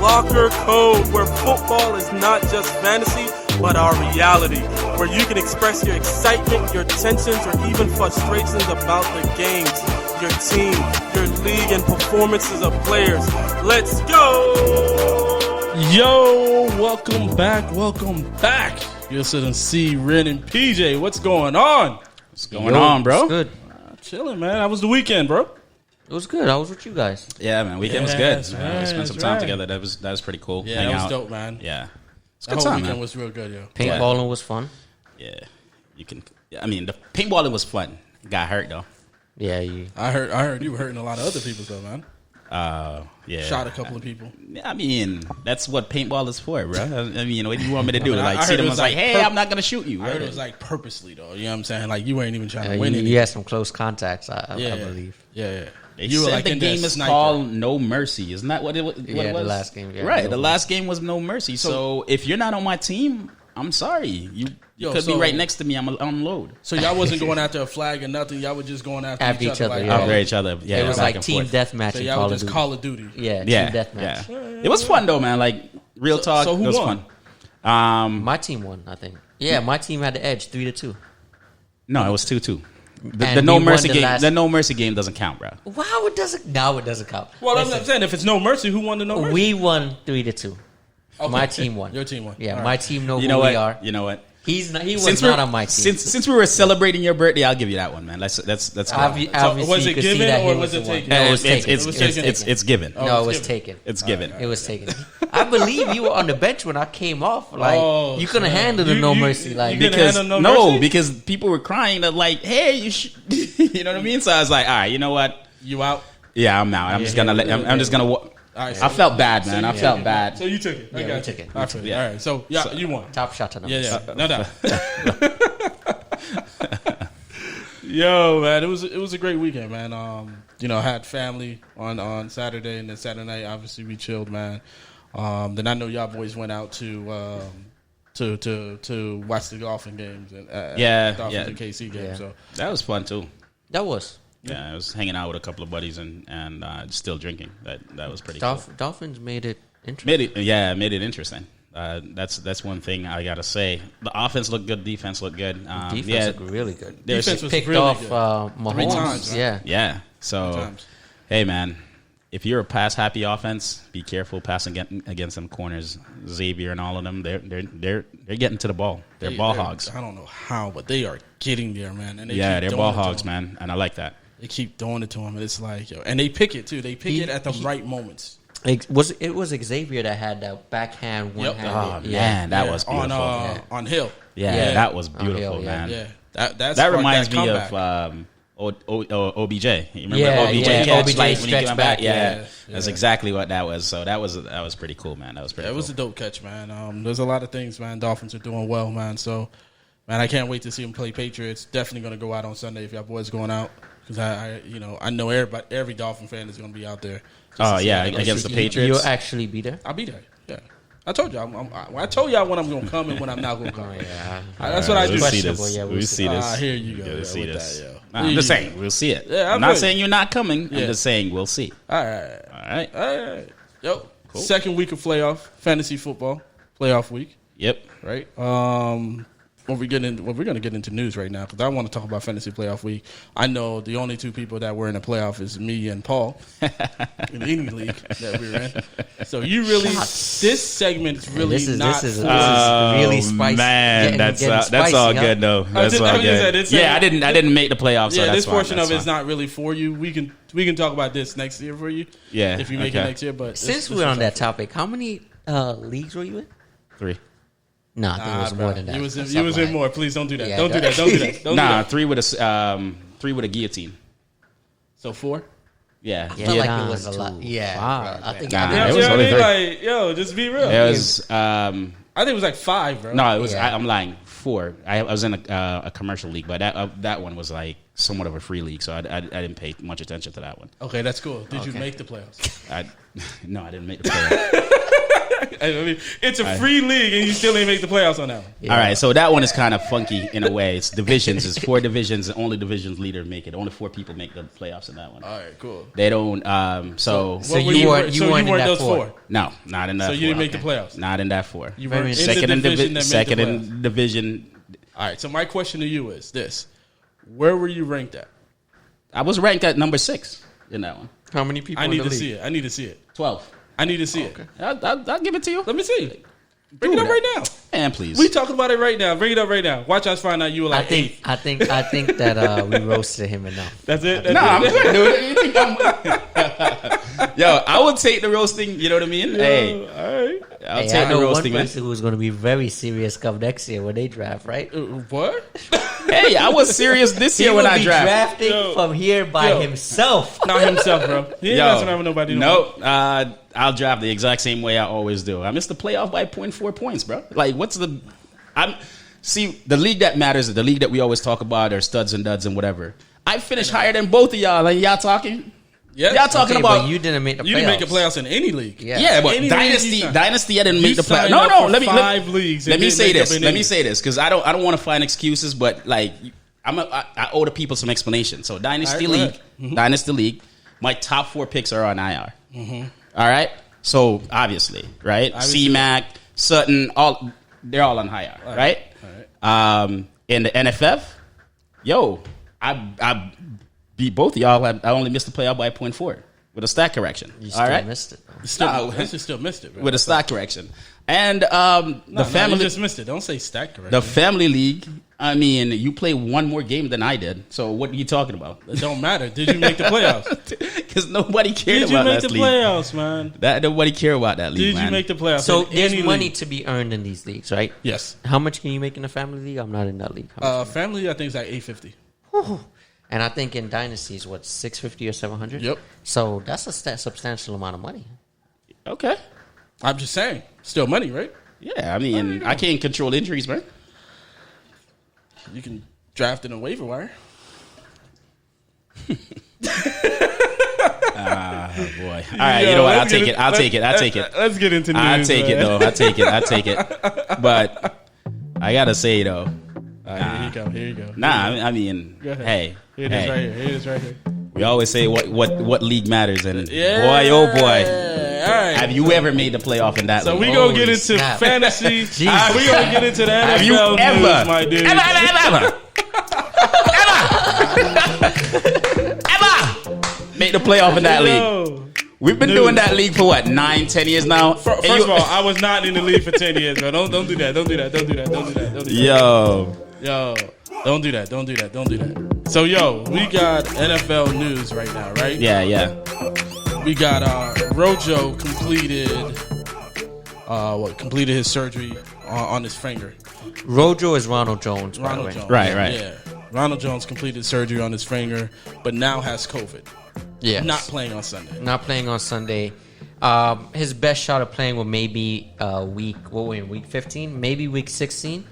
Locker Code, where football is not just fantasy, but our reality, where you can express your excitement, your tensions, or even frustrations about the games, your team, your league, and performances of players. Let's go! Yo, welcome back. You're listening to C, Ren, and PJ. What's going on? What's going on, bro? It's good. Chilling, man. How was the weekend, bro? It was good. I was with you guys. Yeah, man. Weekend was good. Right, We spent some time together. That was pretty cool. Yeah, Hang that was out. dope, man. Yeah, it's a That good whole time, weekend man. was real good, yo. Paintballing was fun. Yeah, you can. I mean, the paintballing was fun. Got hurt though. Yeah, I heard you were hurting a lot of other people, though, man. Yeah. Shot a couple of people. I mean, that's what paintball is for, bro. I mean, what do you want me to do? I Like, heard see them it and was like, like hey, I'm not gonna shoot you. I heard it was like purposely, though. You know what I'm saying? Like you weren't even trying to win it. you had some close contacts, I believe. Yeah. They You were said like the in game that is sniper. called No Mercy. Isn't that what it was? Yeah, the last game. Yeah, Right. no The last game was No Mercy. So if you're not on my team, I'm sorry. You could be so- right next to me. I'm unload. So y'all wasn't going after a flag or nothing. Y'all were just going after each other. Like, yeah. Over each other. Yeah, It was back like and team forth. deathmatch So in y'all Call were of just Duty. Call of Duty. Yeah, Yeah, team deathmatch. yeah. It was fun though, man. Like real talk. so who it was won? fun. My team won, I think. Yeah, my team had the edge, 3-2. No, it was 2-2. The And No we Mercy won the game. last- The No Mercy game doesn't count, bro. Wow, it doesn't. Now it doesn't count. Well, I'm Listen, not saying if it's No Mercy, who won the No Mercy? we won 3-2. Okay. My team won. Your team won. Yeah, All my right. team know You who know we what? are. You know what? He was Since not we're- on my team. Since we were celebrating your birthday, I'll give you that one, man. That's Obviously, was you it could see given that or he was it the one. taken? No, it was It's taken. It was taken. it's given. Oh, No, it it was was given. taken. It's given. It was taken. I believe you were on the bench when I came off. Like you couldn't handle the No Mercy. Like you couldn't Because handle No Mercy? because people were crying that like, hey, you should, you know what I mean? So I was like, all right, you know what? You out? Yeah, I'm out. I'm just gonna let. I'm just gonna. All right, I felt bad, man. I you felt took it. bad. So you took it. I Yeah, got we you. took it. I feel you. Yeah. All right. So yeah, you won. top shot to numbers. Yeah. No doubt. Yo, man, it was a great weekend, man. You know, I had family on Saturday, and then Saturday night, obviously we chilled, man. Then I know y'all boys went out to watch the golfing games and Dolphins and KC game. Yeah. So That was fun too. That was Yeah, I was hanging out with a couple of buddies and still drinking. That was pretty cool. Dolphins made it interesting. Made it interesting. That's one thing I gotta say. The offense looked good, defense looked good. Defense looked really good. There's- Defense was Picked really off good. Mahomes. 3 times, right? Yeah. Yeah. So, times. hey man, if you're a pass happy offense, be careful passing against them corners. Xavier and all of them, they're getting to the ball. They're ball hogs. I don't know how, but they are getting there, man. And Yeah, keep they're throwing ball it to hogs, him. man, and I like that. They keep throwing it to him, and it's like, yo, and they pick it too. They pick it at the right moments. It was Xavier that had that backhand one Oh handed. man, that Yeah, was beautiful. on Hill. Yeah, that was On beautiful, Hill, yeah. man. Yeah, that That reminds me comeback. of OBJ. You remember Yeah, OBJ yeah, catch OBJ like, when he stretch came back, back? Yeah, yeah. that's exactly what that was. So that was pretty cool, man. That was pretty. It cool. was a dope catch, man. There's a lot of things, man. Dolphins are doing well, man. So, man, I can't wait to see them play Patriots. Definitely going to go out on Sunday if y'all boys going out because I know every Dolphin fan is going to be out there. Oh Just to yeah, see how they against the shoot. Patriots. You'll actually be there. I'll be there. Yeah, I told y'all. I told y'all when I'm going to come and when I'm not going to come. Yeah. That's what I do. We'll see this. Questionable, yeah, We'll we'll see see. this. Here you go. We'll Yeah, see with this. that, yo. I'm just saying, we'll see it. Yeah, I'm I'm not ready. saying you're not coming. Yeah. I'm just saying we'll see. All right. All right. Yo, second week of fantasy football, playoff week, Yep. right? We're going to get into news right now because I want to talk about fantasy playoff week. I know the only two people that were in the playoff is me and Paul in any league that we're in. So you really, this segment is really This is not. really Oh, spicy. man, Getting that's spicy, all huh? good though. That's all good. yeah, I didn't make the playoffs. So Yeah, that's this portion fine, of that's it's not really for you. We can talk about this next year for you. Yeah, if you make it okay. next year. But Since this we're is on that topic, how many leagues were you in? 3. No, I think it was bro. more than that. You was in Something more. Please don't do that. Yeah, don't do that. Don't do that. Don't Nah, do that. 3 with a guillotine. So 4. Yeah, I felt like it was a Down lot. to Yeah, five, bro. I think Nah, I You did. know it what was I only mean? 3. Like, yo, just be real. It was I think it was like 5, bro. no, it was. Yeah. I'm lying. 4. I was in a commercial league, but that one was like somewhat of a free league, so I didn't pay much attention to that one. Okay, that's cool. Did you make the playoffs? No, I didn't make the playoffs. It's a free league, and you still ain't make the playoffs on that one. All right, so that one is kind of funky in a way. It's divisions. It's 4 divisions. The only divisions leader make it. Only 4 people make the playoffs in that one. All right, cool. They don't. So you weren't in that those 4. no, not in that. So 4. you didn't make the playoffs. Not in that 4. You were in second the in division that made second the in playoffs. division. All right. So my question to you is this: where were you ranked at? I was ranked at number 6 in that one. How many people I in need the to league? see it. I need to see it. 12. I need to see it. I'll give it to you. Let me see. Bring it up right now. And please. We talking about it right now. Bring it up right now. Watch us find out you were like eighth. I think that we roasted him enough. That's it. No, I'm good, dude. You think Yo, I would take the roasting. You know what I mean? Hey, All right. I'll Hey, take I the know one roasting, man. person who's going to be very serious come next year when they draft, right? What? Hey, I was serious this He year when will I be drafted. drafting Yo. from here by Yo. himself. Not himself, bro. He ain't messing around with nobody. Nope. I'll draft the exact same way I always do. I missed the playoff by 0.4 points, bro. Like, what's the? See, the league that matters, the league that we always talk about, are studs and duds and whatever. I finished higher than both of y'all. Like, y'all talking? Yes. Y'all talking Okay, about? but you didn't make the playoffs. You didn't make the playoffs in any league. Yeah. But Any dynasty, league you signed. dynasty, I didn't make You the playoffs. signed No, up no. for Let me 5 leagues. Let and me didn't say make up this. in Let any. me say this because I don't want to find excuses, but like I owe the people some explanation. So dynasty All right, go league, ahead. dynasty league. My top 4 picks are on IR. All right. So obviously, right? Obviously. C-Mac, Sutton, they're all on IR, right? In the NFF, yo, I beat both of y'all. I only missed the playoff by 0.4 with a stat correction. You all still right. missed it. Though. Still missed it, bro. With a stat correction. And No, family you just missed it. Don't say stack correct. the family league, I mean, you play one more game than I did. So what are you talking about? It don't matter. Did you make the playoffs? Because nobody cared Did you about make that the league. playoffs, man? That nobody cared about that league. Did man. you make the playoffs? So in there's any money league? to be earned in these leagues, right? Yes. How much can you make in the family league? I'm not in that league. How much? Family, I think is like $850. And I think in dynasties, what, 650 or 700? Yep. So that's a substantial amount of money. Okay. I'm just saying, still money, right? Yeah, I mean, I can't control injuries, man. You can draft in a waiver wire. Oh boy. All right, you know what? I'll take it. I'll take it. Let's get into news. I'll take it man. though. I'll take it. But I gotta say though, Here you go. I mean, Go ahead. hey, Here it is right here. Here it is right here. we always say what league matters, and Yeah. boy, oh boy, All right. have you ever made the playoff in that So league? we gonna Holy get into snap. fantasy. Jesus. We gonna get into the NFL Have you ever, news, my dude. ever made the playoff in that league? Yo. We've been Dude. doing that league for what, 9-10 years now? First And of all, I was not in the league for 10 years, bro. Don't do that. Don't do that. Don't do that. Don't do that. Don't do that. yo, Yo, don't do that. Don't do that. Don't do that. So, yo, we got NFL news right now, right? yeah. We got Rojo completed his surgery on his finger. Rojo is Ronald Jones, by the Ronald way. Jones. Right. Yeah. Ronald Jones completed surgery on his finger, but now has COVID. Yes. Not playing on Sunday. Not playing on Sunday. His best shot of playing will maybe week 15, maybe week 16.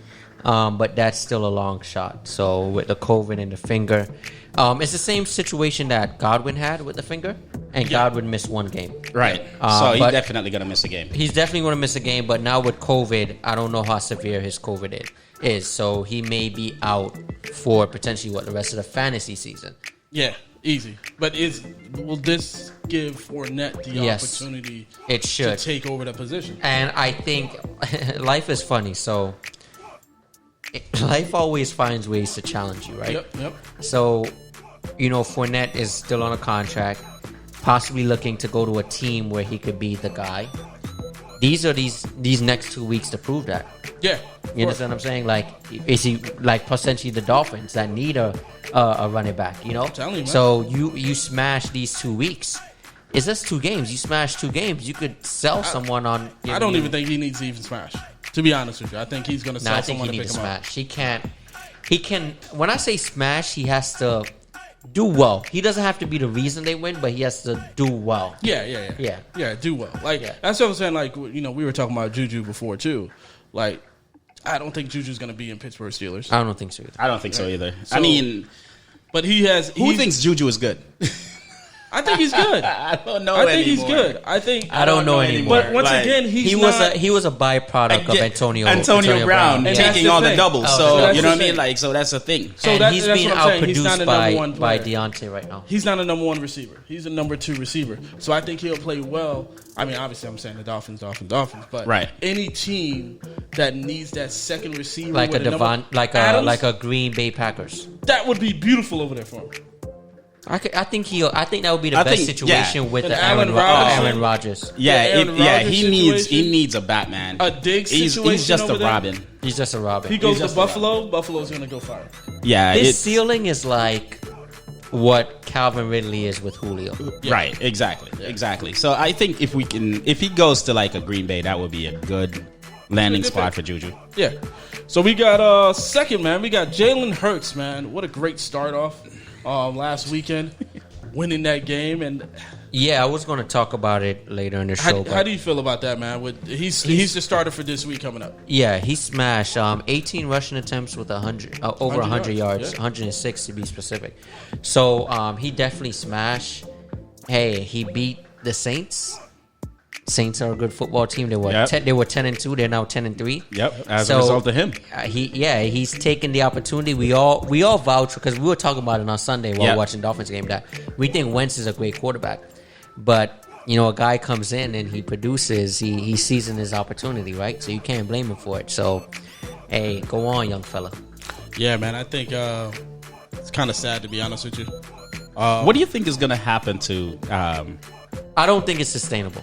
But that's still a long shot. So with the COVID in the finger, it's the same situation that Godwin had with the finger, and Godwin missed one game. Right. So he's but- definitely gonna miss a game. He's definitely going to miss a game, but now with COVID, I don't know how severe his COVID is. So he may be out for potentially the rest of the fantasy season. Yeah, easy. But will this give Fournette the Yes. opportunity It to should. take over the position? And I think life is funny. So life always finds ways to challenge you, right? Yep. So, Fournette is still on a contract, possibly looking to go to a team where he could be the guy. These are these next 2 weeks to prove that. Yeah. You understand what I'm saying? Like, is he like potentially the Dolphins that need a running back? telling you, man. So you smash these 2 weeks. It's just 2 games. You smash 2 games. You could sell someone on. I don't even think he needs to even smash. To be honest with you, I think he's going to sell I think someone he to needs pick to him up. smash. He can't. He can. When I say smash, he has to do well. He doesn't have to be the reason they win, but he has to do well. Yeah. Yeah. Do well. Like Yeah. that's what I'm saying. Like we were talking about Juju before too. Like I don't think Juju's going to be in Pittsburgh Steelers, I don't think so either. I don't think so either. So- I mean, but he has. who thinks Juju is good? I think he's good. I don't know I think he's anymore. good. I don't know anymore. But once Like, again, He was a byproduct of Antonio Brown And that's taking the all the thing. doubles. Oh, so that's you know the what I mean? thing. Like, so that's the thing. So And that's he's being what I'm saying. He's not outproduced a number one by player. Deontay right now. He's not a number one receiver. He's a number two receiver. So I think he'll play well. I mean, obviously, I'm saying the Dolphins, but Right. any team that needs that second receiver, Like a with Devon, Adams, like a Green Bay Packers. that would be beautiful over there for him. I think that would be the I best think- situation yeah. with And the Allen Robinson. Aaron Rodgers. Yeah, Aaron Rodgers he situation. needs a Batman. A Diggs He's situation just over a there. Robin. He's just a Robin. He goes to just a Buffalo. Buffalo's going to go fire. Yeah, His it's ceiling is like what Calvin Ridley is with Julio. right. Exactly. So I think if he goes to like a Green Bay, that would be a good landing Good spot pick. for Juju. Yeah. So we got second, man. We got Jalen Hurts, man. What a great start off last weekend, winning that game. And Yeah, I was going to talk about it later in the show. how do you feel about that, man? He's the starter for this week coming up. Yeah, he smashed 18 rushing attempts with 100 over 100 yards, yeah. 106 to be specific. So he definitely smashed. Hey, he beat the Saints. Saints are a good football team. They were Yep. 10-2. They're now 10-3. Yep, as a result of him. He's taken the opportunity. We all vouch because we were talking about it on Sunday while Yeah. watching Dolphins game that we think Wentz is a great quarterback, but a guy comes in and he produces. He seizing his opportunity, right? So you can't blame him for it. So, hey, go on, young fella. Yeah, man. I think it's kind of sad, to be honest with you. What do you think is going to happen to I don't think it's sustainable.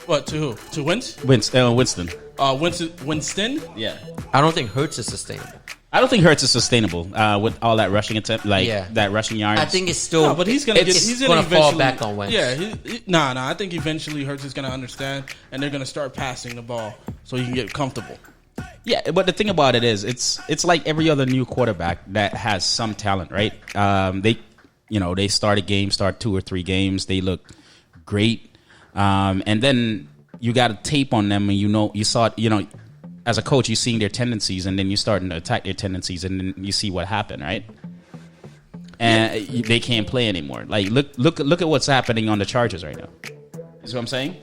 What, to who? To Wentz? Winston? Winston? Yeah. I don't think Hurts is sustainable. I don't think Hurts is sustainable with all that rushing attempt, that rushing yards. I think it's still. No, but he's gonna it's gonna fall eventually- back on Wentz. Yeah, nah. I think eventually Hurts is gonna understand, and they're gonna start passing the ball so he can get comfortable. Yeah, but the thing about it is, it's like every other new quarterback that has some talent, right? They start 2 or 3 games, they look great, and then you got a tape on them, and you saw it, as a coach, you're seeing their tendencies, and then you're starting to attack their tendencies, and then you see what happened, right? And they can't play anymore. Like look at what's happening on the Chargers right now. Is what I'm saying?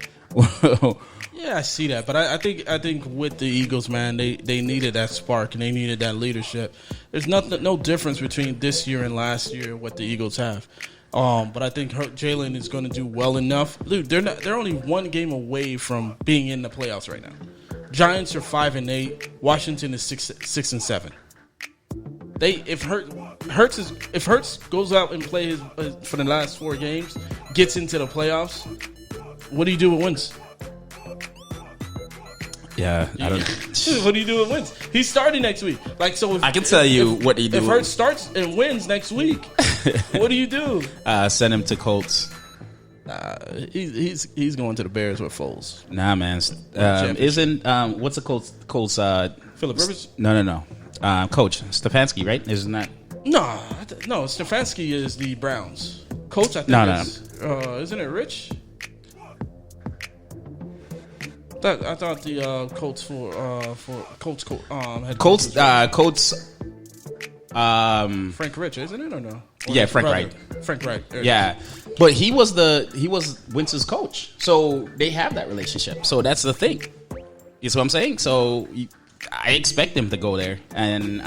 Yeah, I see that, but I think with the Eagles, man, they needed that spark and they needed that leadership. There's no difference between this year and last year what the Eagles have. But I think Jalen is going to do well enough. Dude, they're only one game away from being in the playoffs right now. Giants are 5-8. Washington is 6-7. If Hurts goes out and plays for the last 4 games, gets into the playoffs, what do you do with Wentz? Yeah, I don't. What do you do with Wentz? He's starting next week. I can tell you what he do. If Hurts starts and wins next week, what do you do? Send him to Colts. He's going to the Bears with Foles. Nah, man. Isn't what's the Colts? Phillip Rivers? No. Coach Stefanski, right? Isn't that? No. Stefanski is the Browns. Coach, I think. No. Isn't it Rich? I thought the Colts for Colts had Colts. Frank Rich, isn't it or no? Or Yeah, his Frank brother? Wright. Frank Wright. There. Yeah, but he was Wentz's coach, so they have that relationship. So that's the thing. You see what I'm saying? So I expect him to go there, and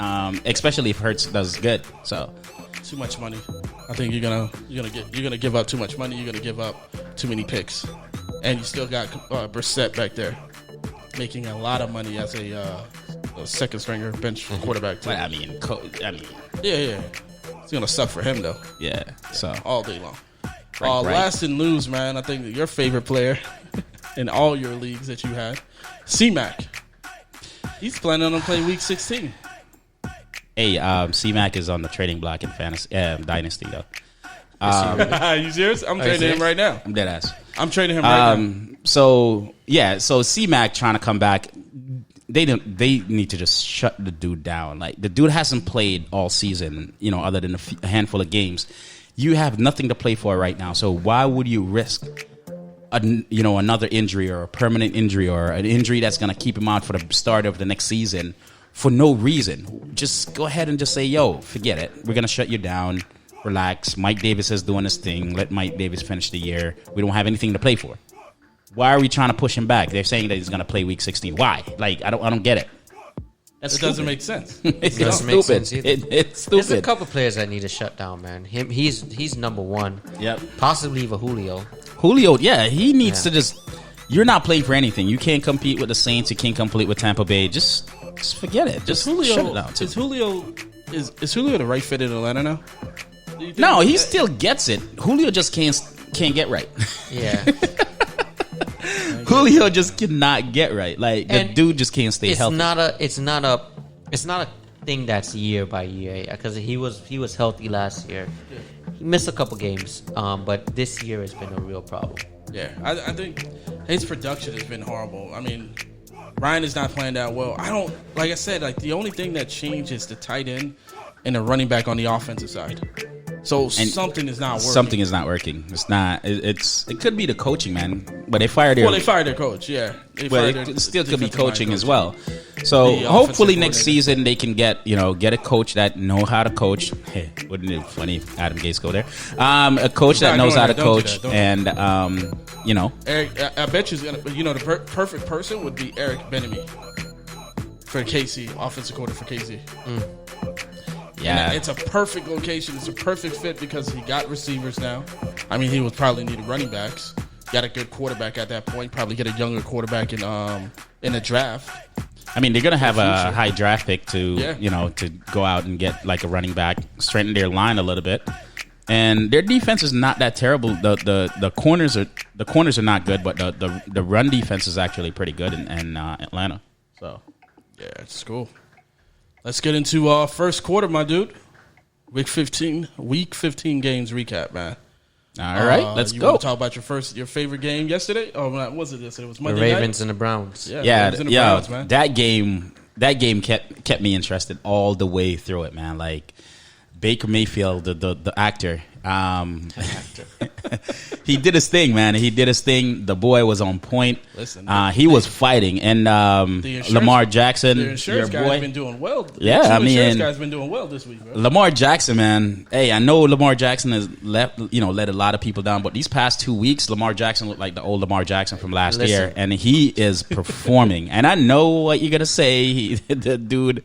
especially if Hurts does good. So Too much money. I think you're gonna give up too much money. You're gonna give up too many picks, and you still got Brissett back there making a lot of money as a second stringer bench quarterback too. but I mean, Yeah. It's gonna suck for him though, yeah. So all day long. Right. Last in lose, man. I think that your favorite player in all your leagues that you had, C-Mac. He's planning on playing Week 16. hey, C-Mac is on the trading block in fantasy Dynasty though. You serious? I'm trading him serious? right now. I'm dead ass. I'm trading him right now. So C-Mac trying to come back. They need to just shut the dude down. Like, the dude hasn't played all season, other than a handful of games. You have nothing to play for right now. So why would you risk another injury or a permanent injury or an injury that's going to keep him out for the start of the next season for no reason? Just go ahead and just say, yo, forget it. We're going to shut you down. relax. Mike Davis is doing his thing. Let Mike Davis finish the year. We don't have anything to play for. Why are we trying to push him back? They're saying that he's going to play Week 16. Why? Like, I don't get it. It doesn't make sense. It doesn't make sense either. It's There's a stupid. couple players that need to shut down, man. He's number one. Yep. Possibly even Julio. Julio, yeah, he needs Yeah. to just. You're not playing for anything. You can't compete with the Saints. You can't compete with Tampa Bay. Just forget it. Just shut it down. Is Julio the right fit in Atlanta now? Do you think No, he still gets it. Julio just can't get right. Yeah. Julio just cannot get right. Like the And dude just can't stay it's healthy. not a thing that's year by year because he was healthy last year. He missed a couple games, but this year has been a real problem. Yeah, I think his production has been horrible. I mean, Ryan is not playing that well. Like I said, like the only thing that changed is the tight end and the running back on the offensive side. So something is not working. Something is not working. It's not. It could be the coaching, man. But they fired their. Well, they fired their coach. Yeah, But it still could be coaching as well. So The hopefully offensive next coordinator. season they can get a coach that know how to coach. Hey, wouldn't it be funny if Adam Gase go there? A coach that Nah, knows don't how to do that, don't do coach that, don't and Eric, I bet you, the perfect person would be Eric Bieniemy for KC, offensive coordinator for KC. yeah. It's a perfect location. It's a perfect fit because he got receivers now. I mean, he would probably need running backs. Got a good quarterback at that point. Probably get a younger quarterback in the draft. I mean, they're gonna have a high draft pick to Yeah. to go out and get like a running back, strengthen their line a little bit. And their defense is not that terrible. The corners are not good, but the run defense is actually pretty good in Atlanta. So Yeah, it's cool. Let's get into first quarter, my dude. Week 15 games recap, man. all right, let's you go. Want to talk about your favorite game yesterday? Oh, not was it yesterday? It was The Monday Ravens night? and the Browns. Yeah, Yeah, Ravens and the Browns, man. that game kept me interested all the way through it, man. Like Baker Mayfield, the actor. He did his thing, man. He did his thing. The boy was on point. Listen, he was fighting, and Lamar Jackson, The your insurance guy's boy. been doing well. Yeah, The I insurance mean- guy's been doing well this week, bro. Lamar Jackson, man. Hey, I know Lamar Jackson has let a lot of people down, but these past 2 weeks, Lamar Jackson looked like the old Lamar Jackson from last Listen. year, and he is performing. And I know what you're gonna say, the dude.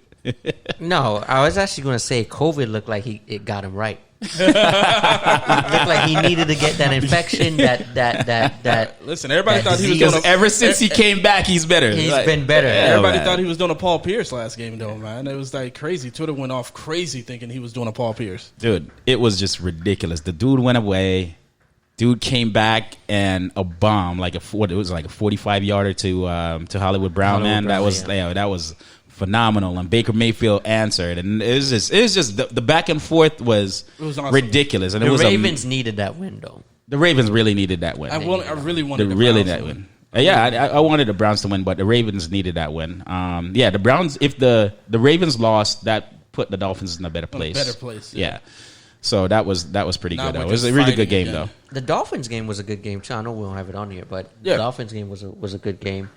No, I was actually going to say COVID looked like it got him right. It looked like he needed to get that infection. That Listen, everybody that thought he was disease. doing Because ever since he came back, he's better. He's Like, been better. yeah, Everybody man. thought he was doing a Paul Pierce last game, though, man. It was like crazy. Twitter went off crazy thinking he was doing a Paul Pierce. Dude, it was just ridiculous. The dude went away. Dude came back and a bomb, like it was like a 45-yarder to Hollywood Brown, Hollywood man. Brown, That was phenomenal. And Baker Mayfield answered, and it was just the back and forth was awesome. ridiculous. And it the was Ravens needed that window. the Ravens really needed that win. I really wanted They the really Browns that to win. Yeah, I wanted the Browns to win, but the Ravens needed that win. The Browns. If the Ravens lost, that put the Dolphins in a better place. better place, Yeah. So that was pretty Now good. we're Though. It was just a really fighting good game, again. though. The Dolphins game was a good game too. I know we don't have it on here, but Yeah. the Dolphins game was a good game.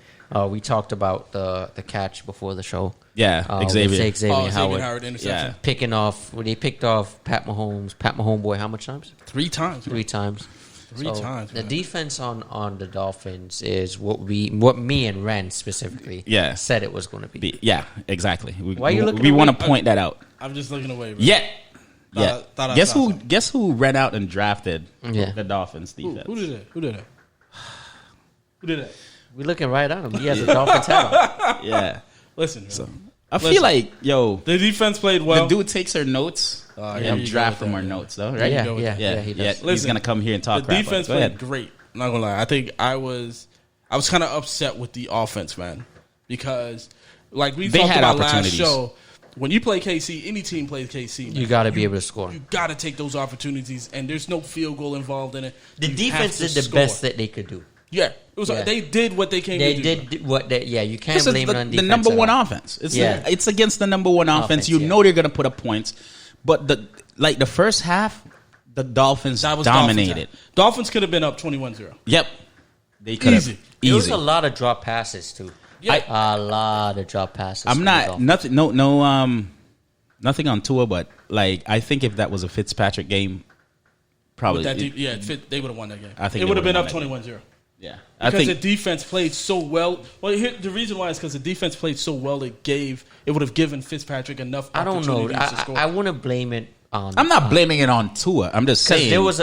We talked about the catch before the show. Yeah, with Xavier. Xavier Xavier Howard Howard interception. Yeah. picking off when he picked off Pat Mahomes. Pat Mahomes, how much times? 3 times. 3 times. Three times, The man. defense on the Dolphins is what me and Ren specifically said it was going to be. Yeah, exactly. Why are you looking We want away? to point that out. I'm just looking away, bro. Yeah. Yeah. thought I Guess saw who? something. Guess who ran out and drafted Yeah. the Dolphins defense? Who did that? Who did that? Who did that? We're looking right at him. He has a Dolphins hat on. Yeah. Listen, man. I feel like the defense played well. the dude takes her notes here and you go draft with them that, our man. notes, though, right? Yeah, go with yeah, that. yeah, he does. He's Listen, gonna come here and talk the crap. defense Go ahead. played great. I'm not gonna lie. I think I was kind of upset with the offense, man, because like we They talked had about last opportunities. show. When you play KC, any team plays KC. Man, You got to be able to score. You got to take those opportunities, and there's no field goal involved in it. The You defense have did to the score. best that they could do. Yeah, it was. Yeah. They did what they came They to do. did what they. Yeah, you can't This is blame it on the defense. number at one all. offense. It's Yeah. it's against the number one offense. Offense, You yeah. know they're gonna put up points, but the first half, the Dolphins That was dominated. Dolphins could have been up 21-0. Yep, they could have Easy. There was easy. a lot of drop passes too. Yeah. A lot of drop passes. I'm from the not Dolphins. nothing. No. Nothing on Tua, but like I think if that was a Fitzpatrick game, probably they would have won that game. I think it would have been up won that 21-0. Yeah, Because the defense played so well. Well, the reason why is because the defense played so well. It would have given Fitzpatrick enough. I don't know. To score. I want to blame it on. I'm not blaming it on Tua. I'm just saying there was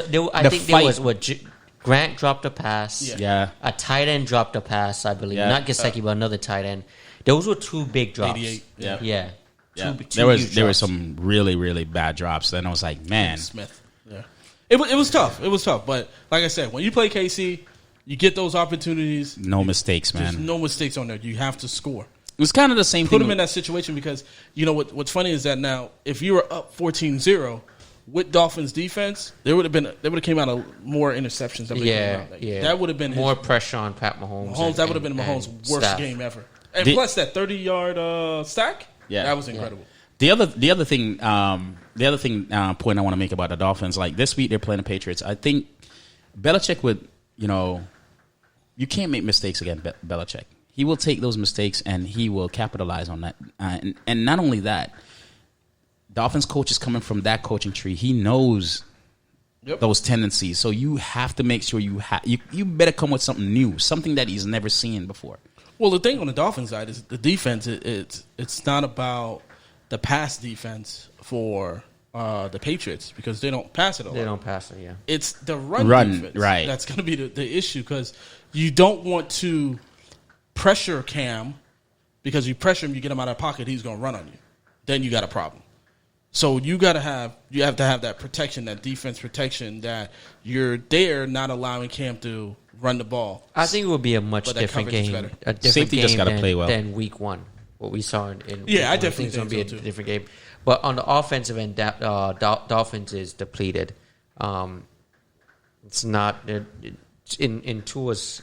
Grant dropped a pass. Yeah. A tight end dropped a pass, I believe. Yeah. Not Gesicki, but another tight end. Those were two big drops. 88. Yeah. Yeah. Yeah. Two There huge were drops. some really, really bad drops. Then I was like, man, Smith. Yeah, it was tough. It was tough. But like I said, when you play KC, you get those opportunities. no mistakes, There's man. no mistakes on there. You have to score. It was kind of the same Put thing. them in that situation because you know what's funny is that now if you were up 14-0 with Dolphins defense, they would have came out of more interceptions. Than they came out. That would have been more pressure on Pat Mahomes. that would have been Mahomes' worst staff. game ever. And The- plus that 30-yard stack. Yeah. That was incredible. The other thing point I want to make about the Dolphins, like this week they're playing the Patriots. I think Belichick would, you can't make mistakes against Belichick. He will take those mistakes and he will capitalize on that. And not only that, Dolphins coach is coming from that coaching tree. He knows those tendencies. So you have to make sure you better come with something new, something that he's never seen before. Well, the thing on the Dolphins side is the defense. It's not about the pass defense for the Patriots because they don't pass it a lot. They don't pass it, yeah. It's the run defense. Right. That's going to be the issue because you don't want to pressure Cam because you pressure him, you get him out of pocket, he's going to run on you. Then you got a problem. So you have to have that protection, that defense protection, that you're there not allowing Cam to run the ball. I think it would be a much But that different coverage is game. better. A different Safety game just gotta play well. than week one. What we saw in Yeah, week I one. definitely it's going to think be so, a too. different game. But on the offensive end, Dolphins is depleted. It's not in Tua's,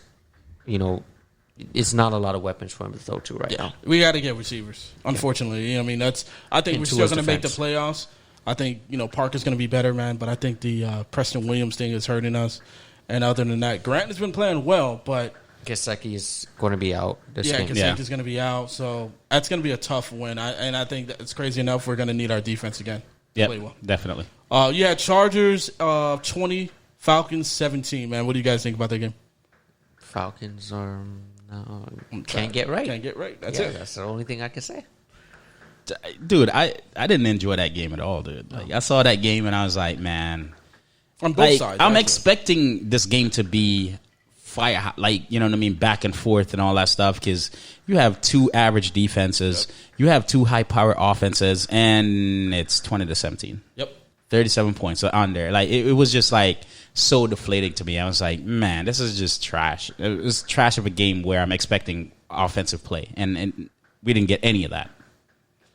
it's not a lot of weapons for him to throw to right now. We got to get receivers. Unfortunately, I mean I think In we're still Tua's going to make the defense. playoffs. I think Parker's going to be better, man. But I think the Preston Williams thing is hurting us. And other than that, Grant has been playing well, but Gesicki is going to be out this game. Gesicki's going to be out, so that's going to be a tough win. I think that it's crazy enough. We're going to need our defense again to play well. Definitely. You had Chargers 20, Falcons 17. Man, what do you guys think about that game? Falcons are can't get right. Can't get right. That's Yeah, it. That's the only thing I can say. Dude, I didn't enjoy that game at all, dude. Like I saw that game and I was like, man, On both like, sides. I'm actually. expecting this game to be fire, like, you know what I mean, back and forth and all that stuff, because you have two average defenses, you have two high-power offenses, and it's 20-17. Yep. 37 points on there. Like, it was just, like, so deflating to me. I was like, man, this is just trash. It was trash of a game where I'm expecting offensive play, and we didn't get any of that.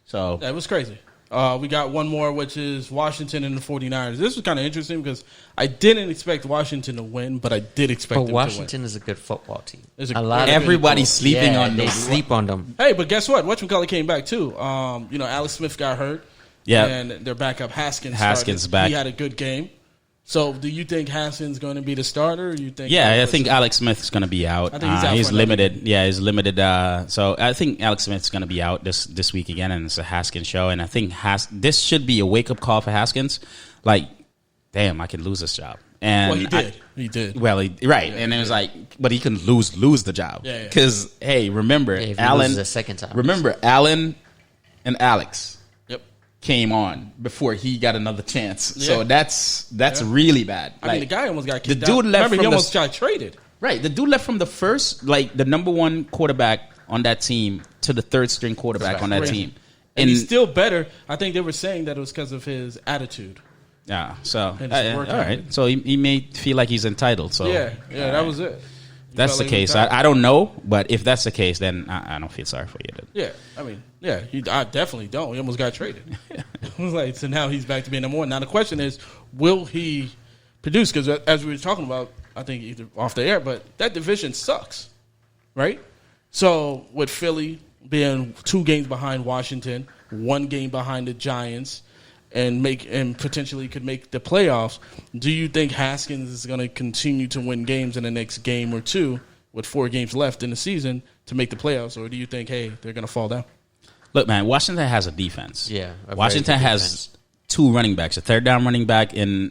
So That was crazy. We got one more, which is Washington and the 49ers. This was kind of interesting because I didn't expect Washington to win, but I did expect But them Washington is a good football team. It's a A lot great of everybody's people- sleeping yeah, on they them. sleep on them. to win. Hey, but guess what? Whatchamacallit came back too. Alex Smith got hurt. Yeah. And their backup Haskins Haskins started. back. He had a good game. So do you think Haskins going to be the starter? Or you think? yeah, I think Alex Smith is going to be out. I think he's out he's for another limited. Yeah, he's limited. So I think Alex Smith is going to be out this week again, and it's a Haskins show. And I think this should be a wake up call for Haskins. Like, damn, I could lose this job. And Well, he did. He did. Well, right, and it was like, but he can lose the job. Yeah, yeah. Because hey, remember Yeah, if he Allen loses a second time. Remember Allen and Alex Yep. came on before he got another chance. Yeah. So that's really bad. I mean, the guy almost got kicked the dude out. left Remember, he from the- almost got traded. Right, the dude left from the first, like the number one quarterback on that team to the third string quarterback on that Crazy. team. And he's still better. I think they were saying that it was because of his attitude. Yeah, so And it's all working. right. So he may feel like he's entitled. So Yeah, that was it. He that's felt the like he was case. entitled. I don't know, but if that's the case, then I don't feel sorry for you, dude. Yeah, I mean, I definitely don't. He almost got traded. It was like, so now he's back to being number one. Now the question is, will he produce? Because as we were talking about, I think either off the air, but that division sucks, right? So with Philly being 2 games behind Washington, 1 game behind the Giants, and potentially could make the playoffs, do you think Haskins is going to continue to win games in the next game or two with 4 games left in the season to make the playoffs, or do you think, hey, they're going to fall down? Look, man, Washington has a defense. Yeah, a very Washington good has defense. 2 running backs, a third down running back in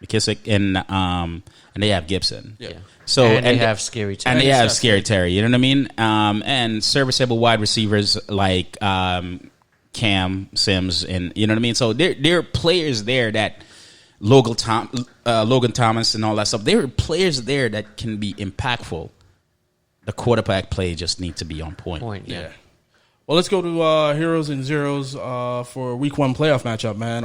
McKissick, and they have Gibson. Yeah. So and they have Scary Terry. And they have That's Scary Terry. You know what I mean? And serviceable wide receivers like Cam Sims, and you know what I mean. So there are players there that Logan Thomas and all that stuff. There are players there that can be impactful. The quarterback play just needs to be on point. Yeah. Well, let's go to heroes and zeros for Week 1 playoff matchup, man.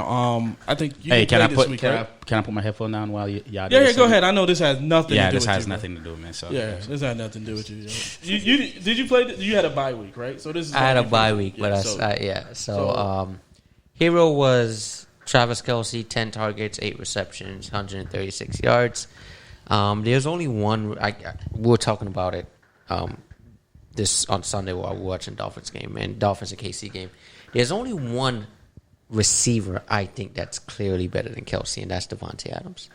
I think you Hey, can this week, can right? I put my headphone down while y'all? Yeah, go ahead. I know this has nothing. Yeah, to do this with has you, nothing to do with me. So Yeah, this has nothing to do with you. You did you play? You had a bye week, right? So this is I had a gonna be bye for- week, yeah, but So hero was Travis Kelce, 10 targets, 8 receptions, 136 yards. There's only one. We were talking about it this on Sunday while we were watching Dolphins game and Dolphins and KC game. There's only one receiver I think that's clearly better than Kelce, and that's Devontae Adams.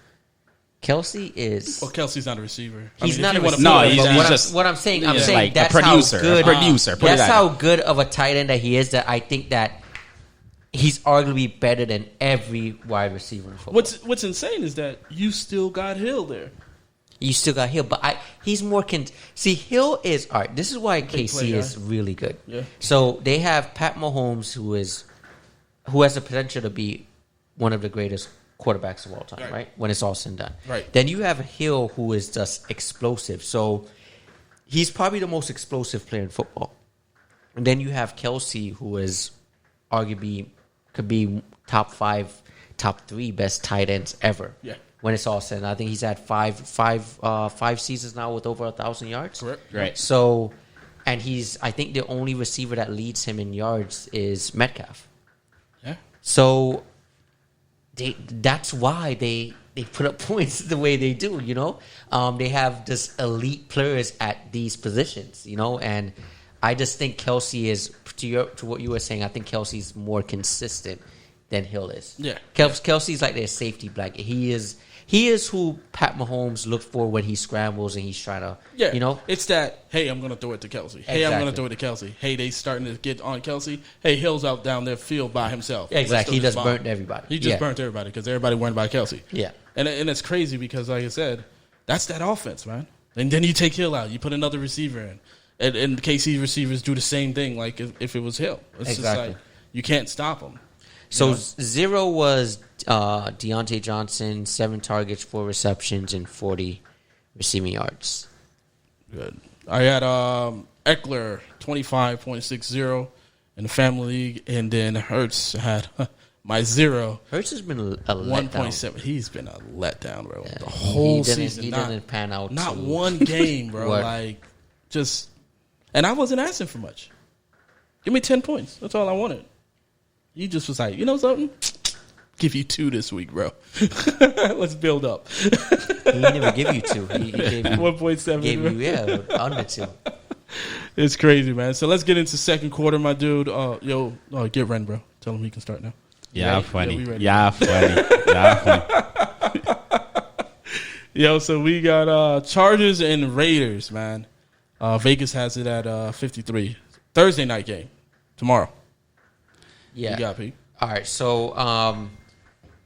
Kelce is. Well, Kelsey's not a receiver. He's if not you a wanna receiver. No, put him he's in that- just- what I'm saying, Yeah, saying like a that's producer, how good. a producer. Put it That's that how way. good of a tight end that he is. That I think that he's arguably better than every wide receiver in football. What's insane is that you still got Hill there. You still got Hill, but he's more. See, Hill is all right. This is why KC player. is really good. Yeah. So they have Pat Mahomes, who has the potential to be one of the greatest quarterbacks of all time, right? When it's all said and done. Right. Then you have Hill, who is just explosive. So he's probably the most explosive player in football. And then you have Kelce, who is arguably could be top 5, top 3 best tight ends ever. Yeah. When it's all said, and I think he's had five seasons now with over 1,000 yards. Correct. Right. So, and I think the only receiver that leads him in yards is Metcalf. Yeah. So, that's why they put up points the way they do. You know, they have just elite players at these positions. You know, and I just think Kelce is to what you were saying. I think Kelsey's more consistent than Hill is. Yeah. Kelsey's like their safety blanket. He is who Pat Mahomes looks for when he scrambles and he's trying to, Yeah, you know. it's that. Hey, I'm going to throw it to Kelsey. Hey, I'm going to Exactly. throw it to Kelsey. Hey, they starting to get on Kelsey. Hey, Hill's out down there field by himself. Let's Exactly. throw He this just bomb. burnt everybody. He just Yeah. burnt everybody because everybody worried about Kelsey. Yeah. and it's crazy because, like I said, that's that offense, man. And then you take Hill out, you put another receiver in, and KC receivers do the same thing. Like if it was Hill, it's just Exactly. like you can't stop him. So You know? 0 was Deontay Johnson, 7 targets, 4 receptions, and 40 receiving yards. Good. I had Eckler 25.60 in the family league, and then Hurts had my 0. Hurts has been a letdown. 1.7. He's been a letdown, bro. Yeah. The whole He didn't- season. he not, didn't pan out Not to- one game, bro. What? Like, just. And I wasn't asking for much. Give me 10 points. That's all I wanted. He just was like, you know something? Give you 2 this week, bro. Let's build up. He didn't even give you 2. He gave you 1.7. gave bro. you under 2. It's crazy, man. So let's get into second quarter, my dude. Get Ren, bro. Tell him he can start now. Yeah, Ready? funny. Yeah, we ready. Yeah, funny. Yeah, funny. Yo, so we got Chargers and Raiders, man. Vegas has it at 53. Thursday night game. Tomorrow. Yeah. You got Pete. All right, so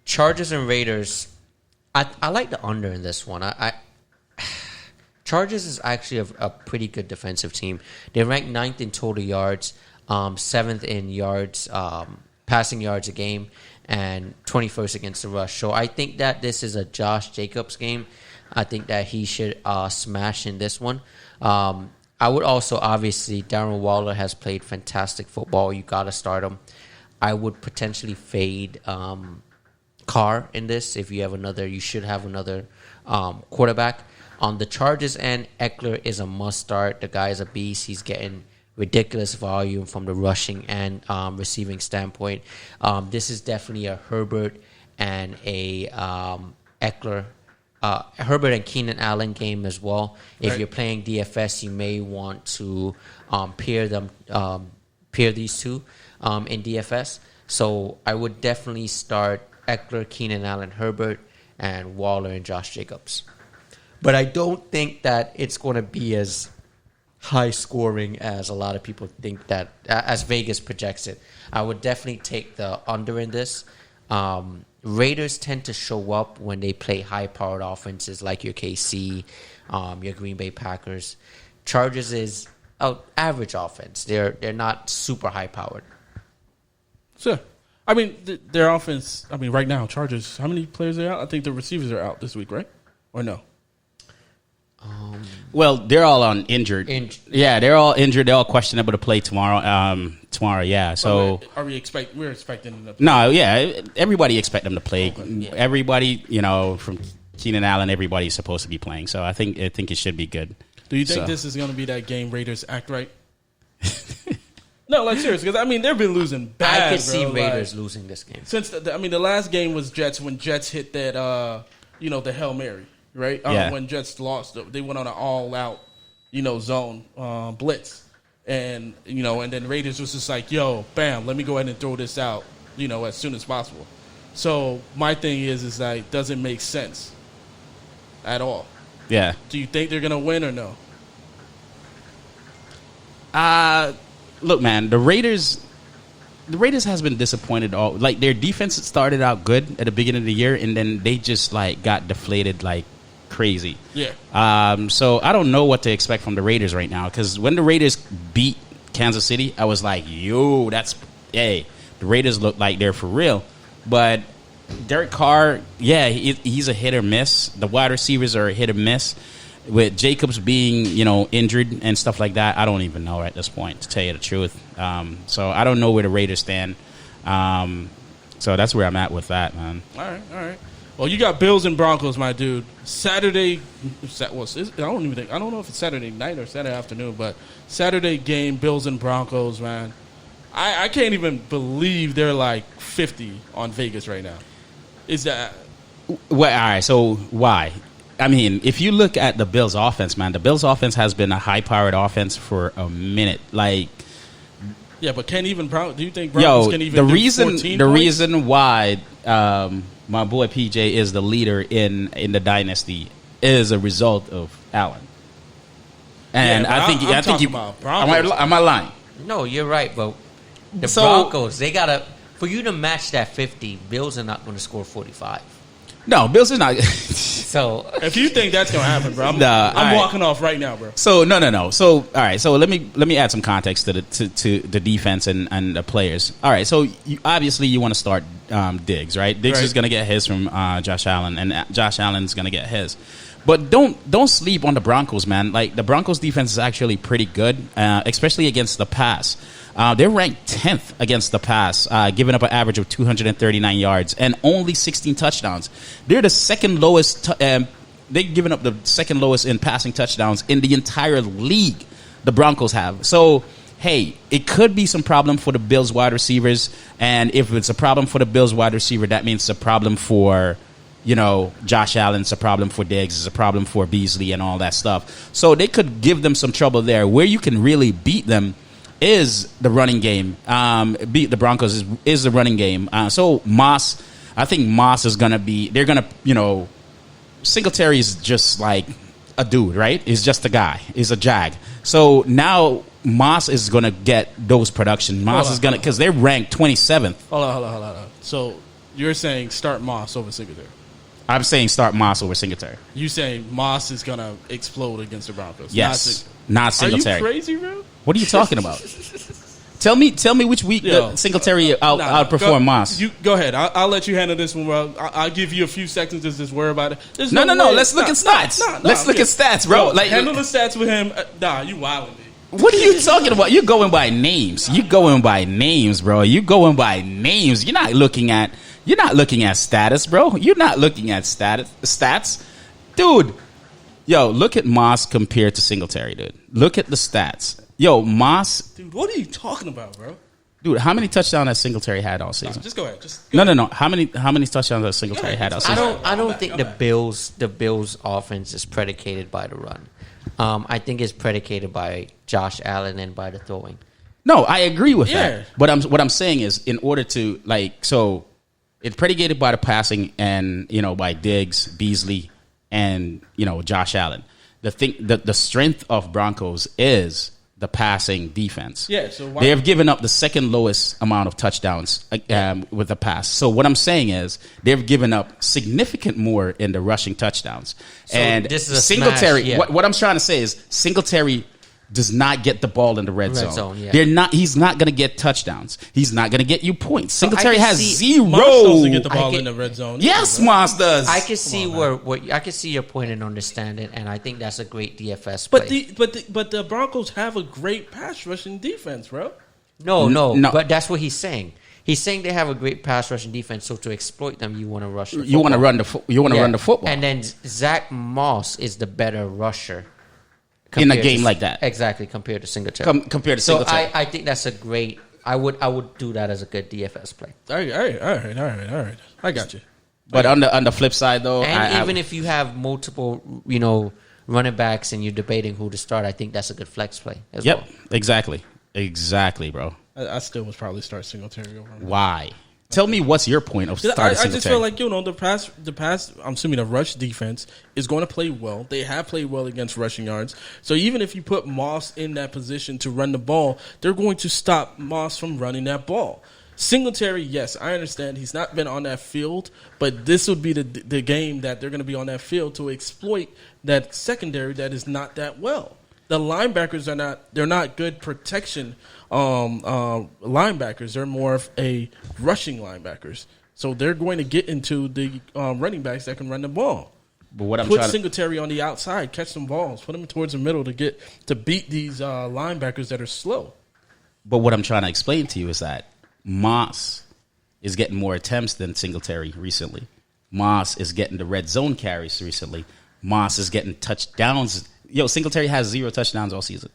Chargers and Raiders. I like the under in this one. Chargers is actually a pretty good defensive team. They're ranked 9th in total yards, 7th in yards, passing yards a game, and 21st against the rush. So I think that this is a Josh Jacobs game. I think that he should smash in this one. I would also, obviously, Darren Waller has played fantastic football. You got to start him. I would potentially fade Carr in this. If you have another, you should have another quarterback. On the Chargers end, Eckler is a must start. The guy is a beast. He's getting ridiculous volume from the rushing and receiving standpoint. This is definitely a Herbert and a Eckler. Herbert and Keenan Allen game as well. If Right. you're playing DFS, you may want to pair these two in DFS. So I would definitely start Eckler, Keenan Allen, Herbert, and Waller and Josh Jacobs. But I don't think that it's going to be as high scoring as a lot of people think that, as Vegas projects it. I would definitely take the under in this. Raiders tend to show up when they play high-powered offenses like your KC, your Green Bay Packers. Chargers is average offense. They're not super high-powered. Sure. I mean, their offense, right now, Chargers, how many players are out? I think the receivers are out this week, right? Or no? Well, they're all on injured. Yeah, they're all injured. They're all questionable to play tomorrow. Yeah. So we're expecting them to play? No, yeah. Everybody expect them to play. Okay, yeah. Everybody, from Keenan Allen, everybody's supposed to be playing. So I think it should be good. Do you think this is going to be that game Raiders act right? No, like seriously, because they've been losing bad. I could see Raiders losing this game. Since the last game was Jets when Jets hit that the Hail Mary, right? Yeah. When Jets lost, they went on an all-out zone blitz, and then Raiders was just like, yo, bam, let me go ahead and throw this out, as soon as possible. So my thing is that it doesn't make sense at all. Yeah. Do you think they're gonna win or no? Look, man, the Raiders has been disappointed. Their defense started out good at the beginning of the year, and then they just got deflated like crazy. Yeah. So I don't know what to expect from the Raiders right now, because when the Raiders beat Kansas City, I was like, yo, the Raiders look like they're for real. But Derek Carr, yeah, he's a hit or miss. The wide receivers are a hit or miss. With Jacobs being, injured and stuff like that, I don't even know at this point, to tell you the truth. So I don't know where the Raiders stand. So that's where I'm at with that, man. All right. Well, you got Bills and Broncos, my dude. Saturday, I don't know if it's Saturday night or Saturday afternoon, but Saturday game, Bills and Broncos, man. I can't even believe they're like 50 on Vegas right now. Is that? Well, all right, so why? If you look at the Bills' offense, man, the Bills' offense has been a high-powered offense for a minute. Yeah, but do you think Broncos can even do 14 points? The reason why my boy PJ is the leader in the dynasty is a result of Allen. And yeah, I think you. Am I lying? No, you're right, but the So- Broncos, they gotta, for you to match that 50, Bills are not going to score 45. No, Bills is not. So If you think that's gonna happen, bro, I'm Nah, all right. walking off right now, bro. So no. So all right. So let me add some context to the defense and the players. All right. So obviously you want to start Diggs, right? Diggs Right. is going to get his from Josh Allen, and Josh Allen's going to get his. But don't sleep on the Broncos, man. The Broncos defense is actually pretty good, especially against the pass. They're ranked 10th against the pass, giving up an average of 239 yards and only 16 touchdowns. They're the second lowest. They've given up the second lowest in passing touchdowns in the entire league. The Broncos have. So, hey, it could be some problem for the Bills wide receivers. And if it's a problem for the Bills wide receiver, that means it's a problem for, Josh Allen. It's a problem for Diggs. It's a problem for Beasley and all that stuff. So they could give them some trouble there. Where you can really beat them is the running game. Beat the Broncos is the running game. So Moss, I think Moss is going to be, they're going to, Singletary is just like a dude, right? He's just a guy. He's a jag. So now Moss is going to get those production. Moss is going to, because they're ranked 27th. Hold on. So you're saying start Moss over Singletary? I'm saying start Moss over Singletary. You saying Moss is gonna explode against the Broncos? Yes, not Singletary. Are you crazy, bro? What are you talking about? Tell me which week Singletary outperformed Moss. You go ahead. I'll let you handle this one, bro. I'll give you a few seconds to just worry about it. There's No. way. Let's look at stats. Let's look at stats, bro. Handle the stats with him. You wilding me. What are you talking about? You're going by names. Bro. You're going by names. You're not looking at status, bro. You're not looking at stats. Dude. Yo, look at Moss compared to Singletary, dude. Look at the stats. Yo, Moss. Dude, what are you talking about, bro? Dude, how many touchdowns has Singletary had all season? Just go ahead. No. How many touchdowns has Singletary had all season? I don't think the Bills offense is predicated by the run. I think it's predicated by Josh Allen and by the throwing. No, I agree with that. But what I'm saying is, in order to so it's predicated by the passing and by Diggs, Beasley, and Josh Allen. the strength of Broncos is the passing defense. Yeah, so why- they have given up the second lowest amount of touchdowns with the pass. So what I'm saying is they've given up significant more in the rushing touchdowns. So and this is a Singletary. smash, yeah. What I'm trying to say is Singletary does not get the ball in the red zone. Yeah. He's not going to get touchdowns. He's not going to get you points. So Singletary I can has see- zero. Moss doesn't get the ball I in the red zone. Yes, either, right? Moss does. I can see I can see your point and understand it, and I think that's a great DFS But play. but the Broncos have a great pass rushing defense, bro. No, No. but that's what he's saying. He's saying they have a great pass rushing defense, so to exploit them, you want to rush. The You want to football. run run the football and then Zach Moss is the better rusher in a compared game to- like that. Exactly, compared to Singletary. Compared to So Singletary. I think that's a great. I would do that as a good DFS play. All right. I got you. But on the flip side, though, And even if you have multiple, running backs and you're debating who to start, I think that's a good flex play as yep, well. exactly, bro. I still would probably start Singletary over him. Why? Tell me what's your point of starting I Singletary? just feel like the pass. I'm assuming the rush defense is going to play well. They have played well against rushing yards. So even if you put Moss in that position to run the ball, they're going to stop Moss from running that ball. Singletary, yes, I understand he's not been on that field, but this would be the game that they're going to be on that field to exploit that secondary that is not that well. The linebackers they're not good protection linebackers. They're more of a rushing linebackers. So they're going to get into the running backs that can run the ball. But what I'm Put trying to, Singletary on the outside, catch some balls, put him towards the middle to beat these linebackers that are slow. but what I'm trying to explain to you is that Moss is getting more attempts than Singletary recently. Moss is getting the red zone carries recently. Moss is getting touchdowns. Singletary has 0 touchdowns all season.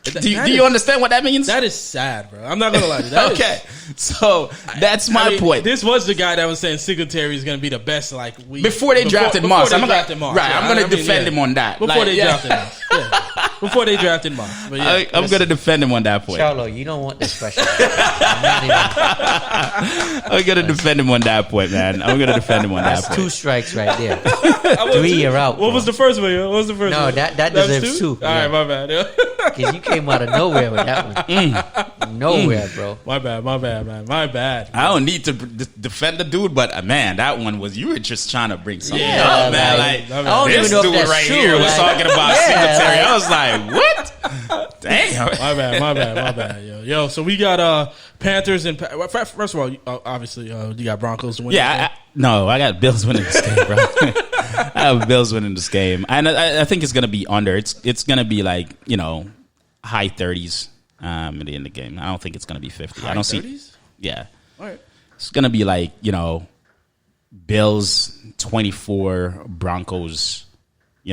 Do you understand what that means? That is sad, bro. I'm not gonna lie to you. That is- Okay, so that's my point. This was the guy that was saying Singletary is going to be the best. Before they drafted Moss, Before I'm they gonna- drafted Moss, right, I'm gonna defend him on that. Before Like, they yeah. drafted Moss, yeah. Before they drafted Moss, but yeah, I'm going to defend him on that point. Charlo, you don't want this question. I'm not even- I'm going to defend him on that point, man. I'm going to defend him on that That's point. 2 strikes right there. 3, you're out. What was the first one? Yo? What was the first No, one? that was deserves 2. All right, my bad. Yeah. Because you came out of nowhere with that one. Nowhere, bro. My bad, man. My bad. I don't need to defend the dude, but man, that one was you were just trying to bring something Yeah, up, man. like, Like, I don't this even know if dude that's right true, here was like- talking about Yeah, Singletary. like- I was like, what? Damn. My bad. Yo, so we got Panthers and first of all, obviously you got Broncos to win. Yeah, I got Bills winning this game, bro. I have Bills winning this game, and I think it's gonna be under. It's gonna be like high 30s at the end of the game. I don't think it's gonna be 50. I don't 30s? see. Yeah, All right. it's gonna be like Bills 24, Broncos. I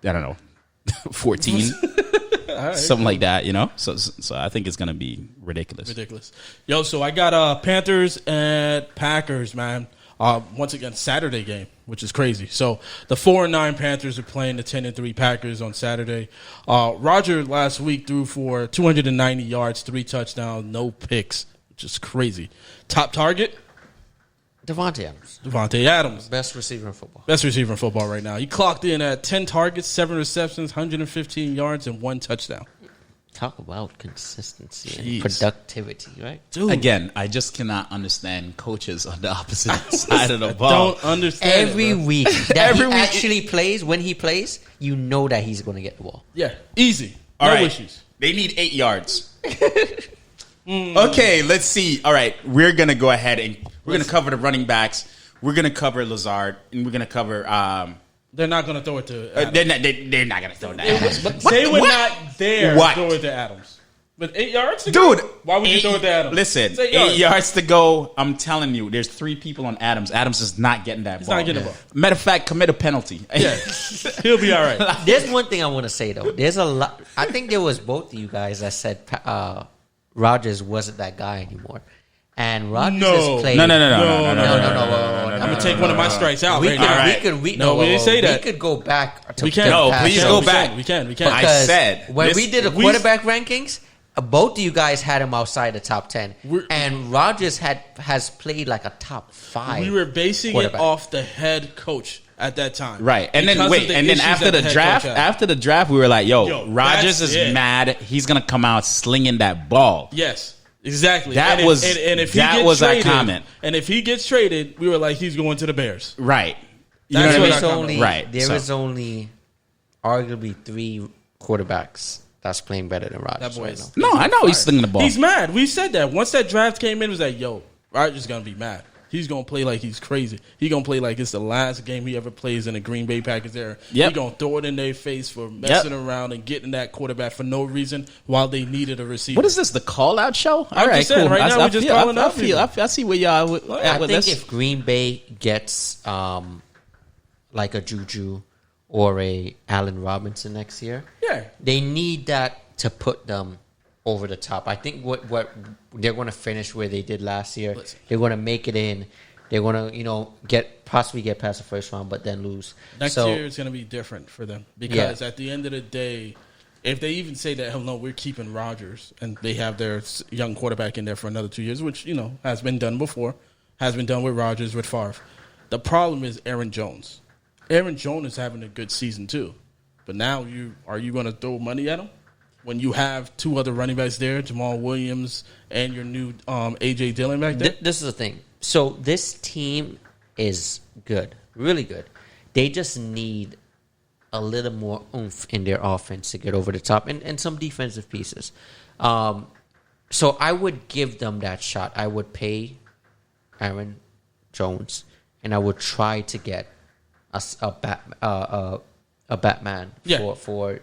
don't know, 14. Something like that, So I think it's gonna be ridiculous. Yo, so I got Panthers and Packers, man. Once again, Saturday game, which is crazy. So the 4-9 Panthers are playing the 10-3 Packers on Saturday. Roger last week threw for 290 yards, 3 touchdowns, no picks, which is crazy. Top target, Devontae Adams. Best receiver in football. Best receiver in football right now. He clocked in at 10 targets, 7 receptions, 115 yards, and 1 touchdown. Talk about consistency Jeez. and productivity, right? Dude, Again, I just cannot understand coaches on the opposite side of the ball. don't understand Every it, bro. week that Every he week- actually plays, when he plays, you know that he's going to get the ball. Yeah, easy. All No right. issues. They need 8 yards. Okay, let's see. All right, we're going to go ahead and we're going to cover the running backs. We're going to cover Lazard, and we're going to cover They're not going to throw it to Adams. they're not going to throw that. They were not there What? to throw it to Adams. But 8 yards to Dude, go? Why would you throw it to Adams? Listen, It's 8 yards to go. I'm telling you, there's 3 people on Adams. Adams is not getting that ball. not getting the ball. Matter of fact, commit a penalty. Yeah, he'll be all right. There's one thing I want to say, though. There's a lot. I think there was both of you guys that said Rodgers wasn't that guy anymore. And Rodgers No. has played. No. I'm I'm gonna take one of my strikes out We right could, now. we didn't say that. We could go back. To We can. No, past please shows. go We back. can. We can. I Because said when this- we did the we- quarterback rankings, both of you guys had him outside the top 10, We're- and Rodgers has played like a top 5. We were basing it quarterback. off the head coach. at that time. Right. And then Because wait, of the and then issues after that the head draft, coach had. we were like, yo, Rodgers that's is it. mad. He's gonna come out slinging that ball. Yes, exactly. That and was- if he that gets was our traded, comment. And if he gets traded, we were like, he's going to the Bears. Right. You That's know what what I mean? I- only Right, There so- is only arguably 3 quarterbacks that's playing better than Rodgers That boy right is- now. No, I know he's slinging the ball. He's mad. We said that. Once that draft came in, it was like, yo, Rodgers is going to be mad. He's going to play like he's crazy. He's going to play like it's the last game he ever plays in a Green Bay Packers era. Yep. He's going to throw it in their face for messing around and getting that quarterback for no reason while they needed a receiver. What is this? The call out show? All right, just saying, cool. right now we're just calling out people. I see where y'all at I with think this. if Green Bay gets like a Juju or a Allen Robinson next year, Yeah. they need that to put them over the top. I think what they're going to finish where they did last year. Listen. They're going to make it in. They're going to possibly get past the first round, but then lose. Next year is going to be different for them because at the end of the day, if they even say that, hell no, we're keeping Rodgers and they have their young quarterback in there for another 2 years, which, has been done before, has been done with Rodgers, with Favre. The problem is Aaron Jones. Aaron Jones is having a good season too. But now are you going to throw money at him? When you have 2 other running backs there, Jamal Williams and your new A.J. Dillon back there? This is the thing. So this team is good, really good. They just need a little more oomph in their offense to get over the top and some defensive pieces. So I would give them that shot. I would pay Aaron Jones, and I would try to get a Batman for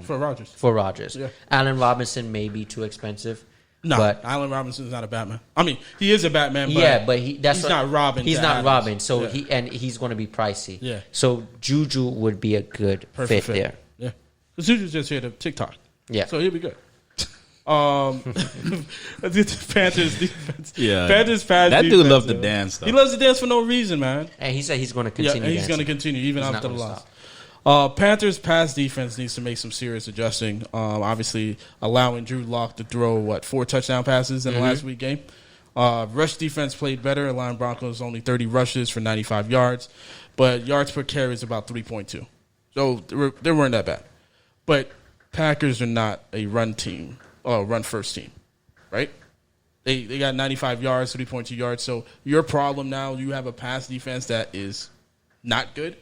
Rodgers. For Rodgers. Yeah. Allen Robinson may be too expensive. No, but Allen Robinson's not a Batman. I mean, he is a Batman, but, but he's not Robin. He's to not Adams. Robin, so Yeah. he's going to be pricey. Yeah. So Juju would be a good Perfect fit there. Yeah. Because Juju's just here to TikTok. Yeah. So he'll be good. The Panthers defense. Yeah. Panthers pass That dude defense, loved to yo. dance, though. He loves to dance for no reason, man. And he said he's going to Yeah, continue. and he's going to dancing. continue even He's after the not loss. gonna Panthers pass defense needs to make some serious adjusting. Obviously, allowing Drew Lock to throw 4 touchdown passes in the last week game. Rush defense played better, allowing Broncos only 30 rushes for 95 yards, but yards per carry is about 3.2. So they weren't that bad. But Packers are not a run team, run first team, right? They got 95 yards, 3.2 yards. So your problem now, you have a pass defense that is not good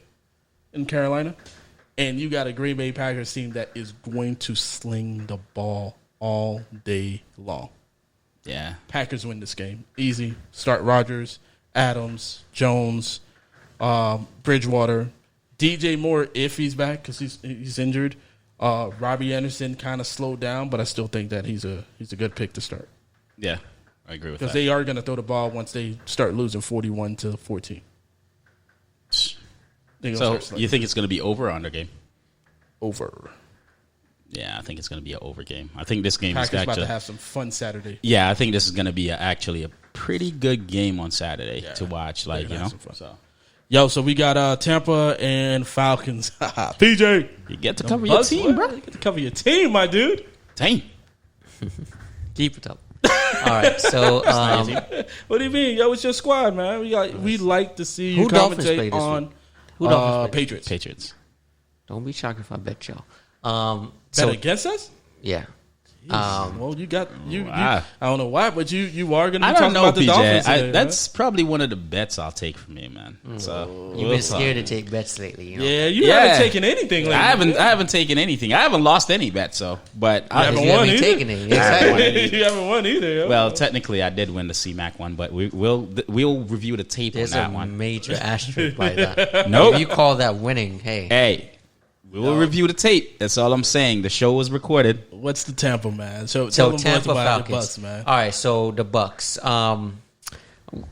in Carolina, and you got a Green Bay Packers team that is going to sling the ball all day long. Yeah. Packers win this game. Easy. Start Rodgers, Adams, Jones, Bridgewater, DJ Moore if he's back because he's injured. Robbie Anderson kind of slowed down, but I still think that he's a good pick to start Yeah. I agree with because that. they are going to throw the ball once they start losing 41-14. So you think it's going to be over or under game? Over? Yeah, I think it's going to be an over game. I think this game Packers is about to actually. have some fun Saturday. Yeah, I think this is going to be actually a pretty good game on Saturday to watch. They're Like gonna you know, have some fun. so Yo, so we got Tampa and Falcons. PJ, you get to cover your team, bro. You get to cover your team, my dude. Dang. Keep it up. All right. So What do you mean? Yo, it's your squad, man. We like to see you Who Dolphins play commentate this on week? Who Dolphins play? Patriots. Patriots. don't be shocked if I bet y'all. Bet So against us? yeah. Well, you got you. Wow. I don't know why, but you are going to I be don't talking know, about the Dolphins. PJ. Today, That's probably one of the bets I'll take from you, man. So You've been scared to take bets lately. You know? yeah, you Yeah. haven't taken anything lately. I haven't taken anything. I haven't lost any bets, so but I haven't You won haven't either. taken it. Exactly. You haven't won either. Yo. well, technically I did win the CMAC one, but we'll review the tape There's on that a one. major asterisk by that. Nope. If you call that winning, hey. Hey, we will review the tape. That's all I'm saying. The show was recorded. What's the Tampa, man? So So tell them Tampa boys about Falcons. the Bucks, man. All right, so the Bucks.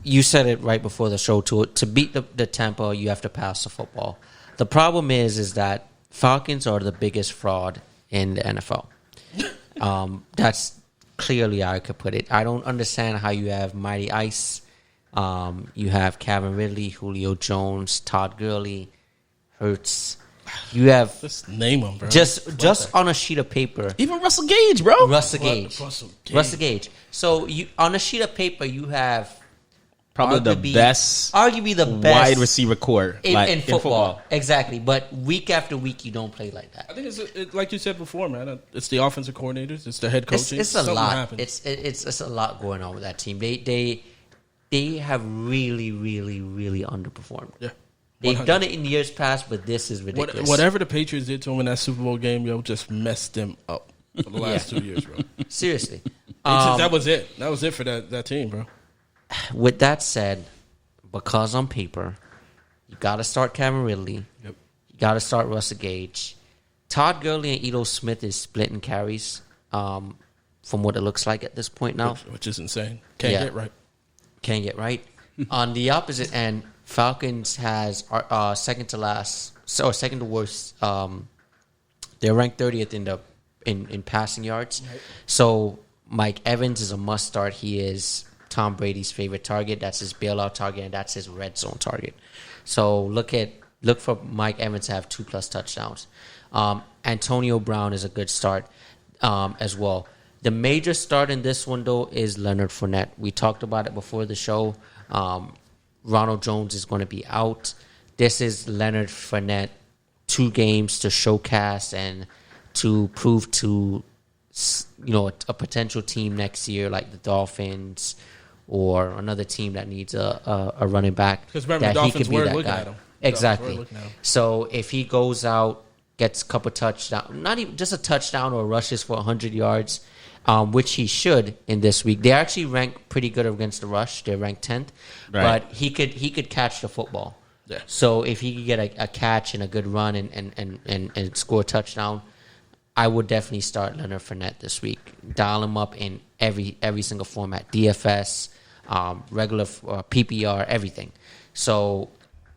You said it right before the show. To beat the Tampa, you have to pass the football. The problem is that Falcons are the biggest fraud in the NFL. That's clearly how I could put it. I don't understand how you have Mighty Ice, you have Calvin Ridley, Julio Jones, Todd Gurley, Hurts. You have Just name them, bro. just on a sheet of paper. Even Russell Gage, bro. Russell Gage. Russell Gage. Russell Gage. So you on a sheet of paper you have Probably the best arguably the best wide receiver core in football. Exactly. But week after week, you don't play like that. I think it's like you said before, man. It's the offensive coordinators. It's the head coaching. It's a lot. It's a lot going on with that team. They have really, really, really underperformed. Yeah. They've done it in years past, but this is ridiculous. Whatever the Patriots did to them in that Super Bowl game, just messed them up for the last 2 years, bro. Seriously. That was it. That was it for that team, bro. With that said, because on paper, you got to start Calvin Ridley. Yep. You got to start Russell Gage. Todd Gurley and Ito Smith is splitting carries from what it looks like at this point now. Which is insane. Can't get right. On the opposite end, Falcons has second to worst. They're ranked 30th in passing yards. Right. So Mike Evans is a must start. He is Tom Brady's favorite target. That's his bailout target, and that's his red zone target. So look for Mike Evans to have 2+ touchdowns. Antonio Brown is a good start as well. The major start in this one, though, is Leonard Fournette. We talked about it before the show. Ronald Jones is going to be out. This is Leonard Fournette, 2 games to showcase and to prove to a potential team next year like the Dolphins or another team that needs a running back. Because remember, the Dolphins were looking at him. Exactly. So if he goes out, gets a couple touchdowns, not even just a touchdown or rushes for 100 yards, which he should in this week. They actually rank pretty good against the rush. They're ranked 10th. Right. But he could catch the football. Yeah. So if he could get a catch and a good run and score a touchdown, I would definitely start Leonard Fournette this week. Dial him up in every single format, DFS, regular PPR, everything. So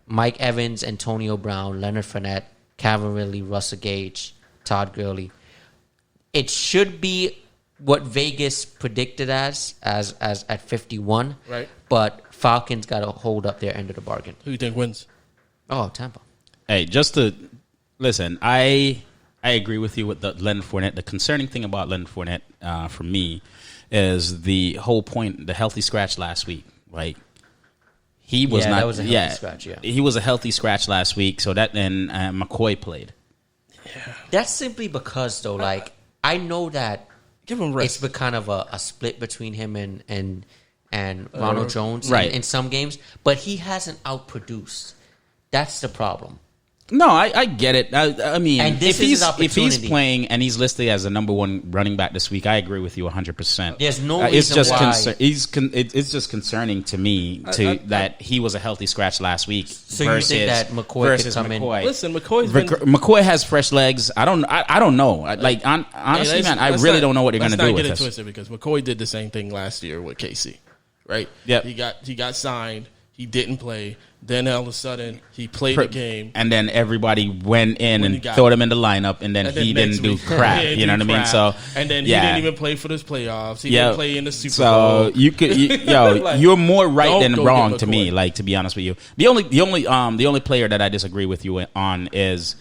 Mike Evans, Antonio Brown, Leonard Fournette, Calvin Ridley, Russell Gage, Todd Gurley. It should be what Vegas predicted as at 51. Right. But Falcons got to hold up their end of the bargain. Who do you think wins? Oh, Tampa. Hey, just to listen, I agree with you with the Leonard Fournette. The concerning thing about Leonard Fournette for me is the whole point, the healthy scratch last week. Like he was not. That was a healthy scratch. Yeah, he was a healthy scratch last week. So that and McCoy played. Yeah, that's simply because though, like I know that give him rest. It's been kind of a split between him and Ronald Jones in some games, but he hasn't outproduced. That's the problem. No, I get it. I mean, if he's playing and he's listed as the number 1 running back this week, I agree with you 100%. There's no reason why. It's just concerning to me that he was a healthy scratch last week. So you think that McCoy could come in? Listen, McCoy has fresh legs. I don't know. Like honestly, man, I really don't know what they're going to do with this. Let's not get it twisted because McCoy did the same thing last year with KC, right? Yeah, he got signed. He didn't play. Then all of a sudden, he played the game. And then everybody went in and threw him in the lineup, and then he didn't do crap. You know what I mean? So and then he didn't even play for those playoffs. He didn't play in the Super Bowl. So you're more right than wrong to me. Like, to be honest with you, the only player that I disagree with you on is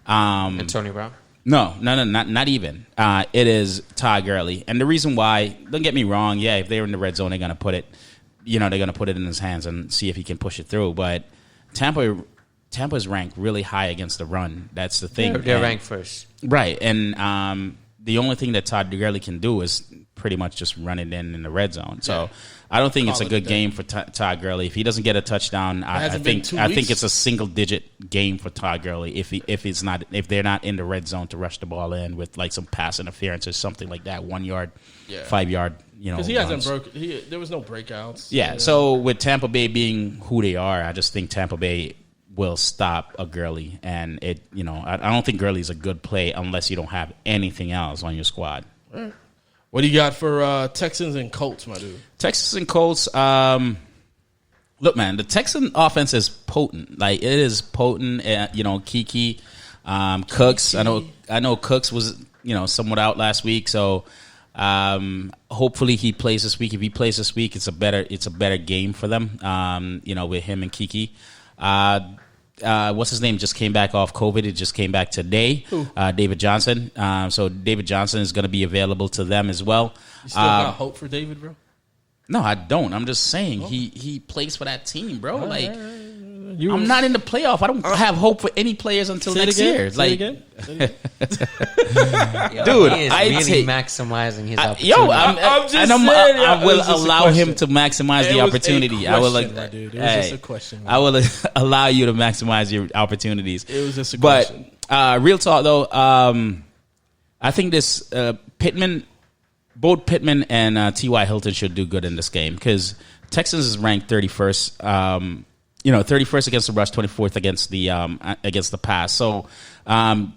Antonio Brown. No, not even. It is Todd Gurley, and the reason why, don't get me wrong. Yeah, if they're in the red zone, they're gonna put it. They're going to put it in his hands and see if he can push it through. But Tampa's ranked really high against the run. That's the thing. They're ranked first. Right. And the only thing that Todd Gurley can do is pretty much just run it in the red zone. So I don't think it's a good game for Todd Gurley. If he doesn't get a touchdown, I think it's a single-digit game for Todd Gurley if they're not in the red zone to rush the ball in with like some pass interference or something like that, 1 yard, 5 yard. Because he hasn't there was no breakouts. Yeah, so with Tampa Bay being who they are, I just think Tampa Bay will stop a Gurley, and I don't think Gurley's a good play unless you don't have anything else on your squad. Right. What do you got for Texans and Colts, my dude? Texans and Colts. Look, man, the Texan offense is potent. Like, it is potent. Kiki, Cooks. I know Cooks was somewhat out last week, so. Hopefully he plays this week. If he plays this week, it's a better game for them. With him and Kiki. What's his name? Just came back off COVID. It just came back today. David Johnson. So David Johnson is going to be available to them as well. You still got hope for David, bro? No, I don't. I'm just saying he plays for that team, bro. Like I'm not in the playoff. I don't have hope for any players until next year. Like, dude, He is I really take maximizing his opportunity. I'm just saying, I will it was just a allow him question. to maximize It the was a opportunity. I will. question, my dude. It was just a question, man. I will allow you to maximize your opportunities. It was just a but, question. real talk though, I think this both Pittman and T.Y. Hilton should do good in this game because Texans is ranked 31st. 31st against the rush, 24th against the pass. So I'm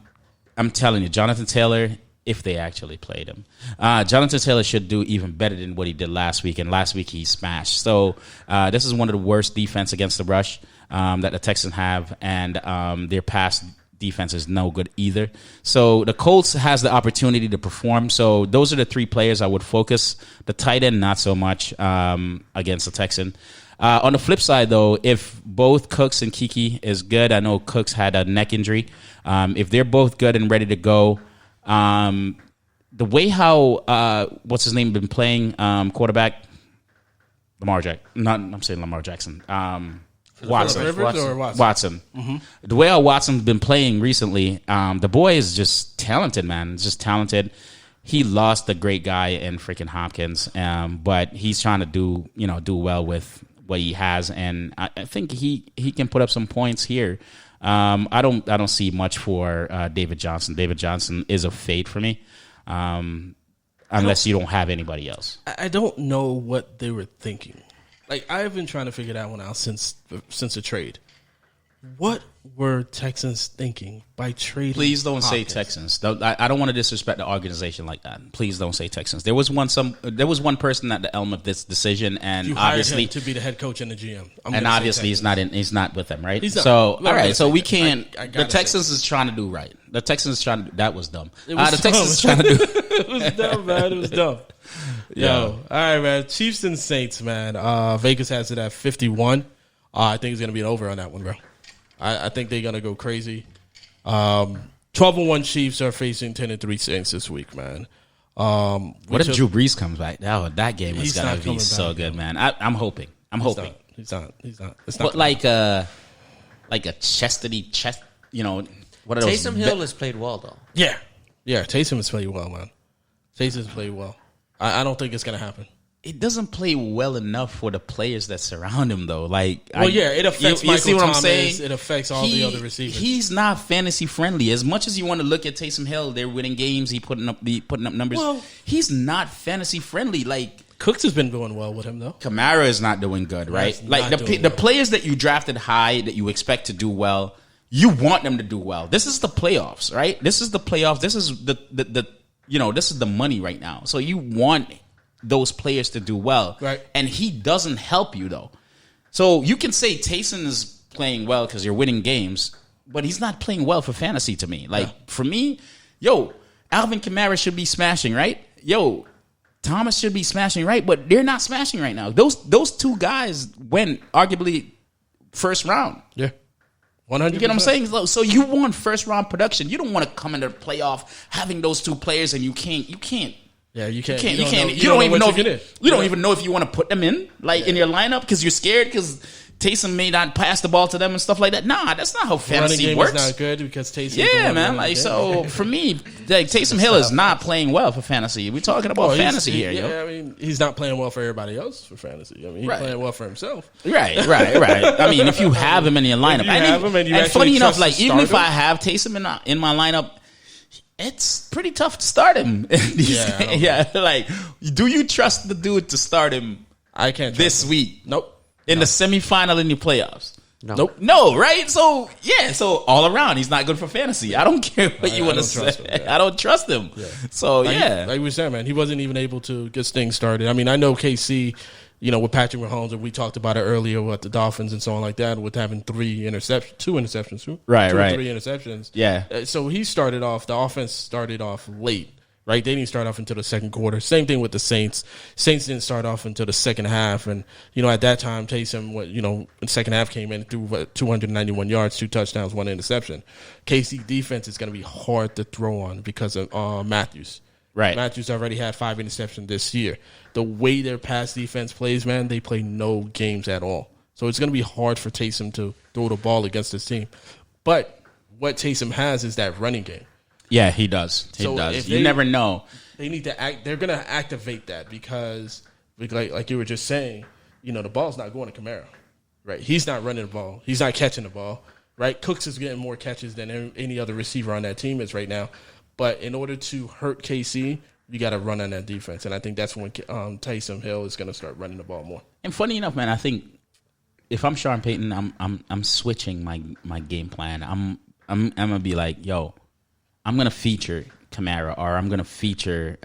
telling you, Jonathan Taylor, if they actually played him, Jonathan Taylor should do even better than what he did last week. And last week he smashed. So this is one of the worst defense against the rush that the Texans have, and their pass defense is no good either. So the Colts has the opportunity to perform. So those are the three players I would focus. The tight end, not so much against the Texan. On the flip side, though, if both Cooks and Kiki is good, I know Cooks had a neck injury. If they're both good and ready to go, the way how what's his name been playing quarterback, Lamar Jackson. Watson. Rivers or Watson? Watson. Mm-hmm. The way how Watson's been playing recently, the boy is just talented, man. Just talented. He lost a great guy in freaking Hopkins, but he's trying to do well with what he has, and I think he can put up some points here. I don't see much for David Johnson. David Johnson is a fade for me, unless you don't have anybody else. I don't know what they were thinking. Like, I've been trying to figure that one out since the trade. What were Texans thinking by trading? Please don't say Hopkins? Texans. I don't want to disrespect the organization like that. Please don't say Texans. There was one person at the helm of this decision, and You hired obviously him to be the head coach and the GM. and obviously he's not with them, right? He's not. So Look, all right, so we I can't. gotta The Texans say. is trying to do right. The Texans is trying to. That was dumb. It was The Texans is trying to do. It was dumb, man. It was dumb. Yeah. Yo, all right, man. Chiefs and Saints, man. Vegas has it at 51. I think it's gonna be an over on that one, bro. I think they're gonna go crazy. 12-1 Chiefs are facing 10-3 Saints this week, man. What if Drew Brees comes back? That game is He's gonna not be coming so back, good, man. I'm hoping. He's not. It's not. But like a chestity chest, what are those? Taysom Hill has played well, though. Yeah. Taysom has played well, man. Taysom's played well. I don't think it's gonna happen. It doesn't play well enough for the players that surround him, though. Like, it affects you Michael see what Thomas. I'm saying? It affects all the other receivers. He's not fantasy friendly. As much as you want to look at Taysom Hill, they're winning games. He putting up numbers. Well, he's not fantasy friendly. Like Cooks has been doing well with him, though. Kamara is not doing good, right? That's Like not doing the well. players that you drafted high that you expect to do well, you want them to do well. This is the playoffs, right? This is the playoffs. This is the this is the money right now. So you want those players to do well. Right. And he doesn't help you, though. So you can say Taysom is playing well because you're winning games, but he's not playing well for fantasy to me. Like, for me, Alvin Kamara should be smashing, right? Thomas should be smashing, right? But they're not smashing right now. Those two guys went arguably first round. Yeah. 100%. You get what I'm saying? So you want first round production. You don't want to come into the playoff having those two players and you can't. Yeah, you can't. You don't even know. you don't even know if you want to put them in in your lineup because you're scared because Taysom may not pass the ball to them and stuff like that. Nah, that's not how Running fantasy game works. is not good because Taysom. Yeah, man. Like, so for me, like, Taysom Hill is not playing well for fantasy. We're talking about fantasy here, yo. Yeah, I mean, he's not playing well for everybody else for fantasy. I mean, he's Right. playing well for himself. Right. I mean, if you have him in your lineup, you have him and you actually funny enough, trust like to even if start I him? have Taysom in my lineup, it's pretty tough to start him. Like, do you trust the dude to start him I can't. this trust him. week Nope. in the semifinal in the playoffs? No. Nope. No, right? So all around, he's not good for fantasy. I don't care what you I want to don't trust say. him, yeah. I don't trust him. So Like we said, man, he wasn't even able to get things started. I mean, I know KC, with Patrick Mahomes, and we talked about it earlier with the Dolphins and so on like that, with having two interceptions, Right. 3 interceptions. Yeah. So the offense started off late, right? They didn't start off until the second quarter. Same thing with the Saints. Saints didn't start off until the second half. And, at that time, Taysom, in the second half came in, threw 291 yards, 2 touchdowns, 1 interception. KC defense is going to be hard to throw on because of Matthews. Right. Matthews already had 5 interceptions this year. The way their pass defense plays, man, they play no games at all. So it's going to be hard for Taysom to throw the ball against this team. But what Taysom has is that running game. Yeah, he does. He So does. if You they- never know. They need to act. They're going to activate that because, like you were just saying, the ball's not going to Kamara, right? He's not running the ball. He's not catching the ball, right? Cooks is getting more catches than any other receiver on that team is right now. But in order to hurt KC, you got to run on that defense, and I think that's when Taysom Hill is going to start running the ball more. And funny enough, man, I think if I'm Sean Payton, I'm switching my game plan. I'm gonna be like, yo, I'm gonna feature Kamara or I'm gonna feature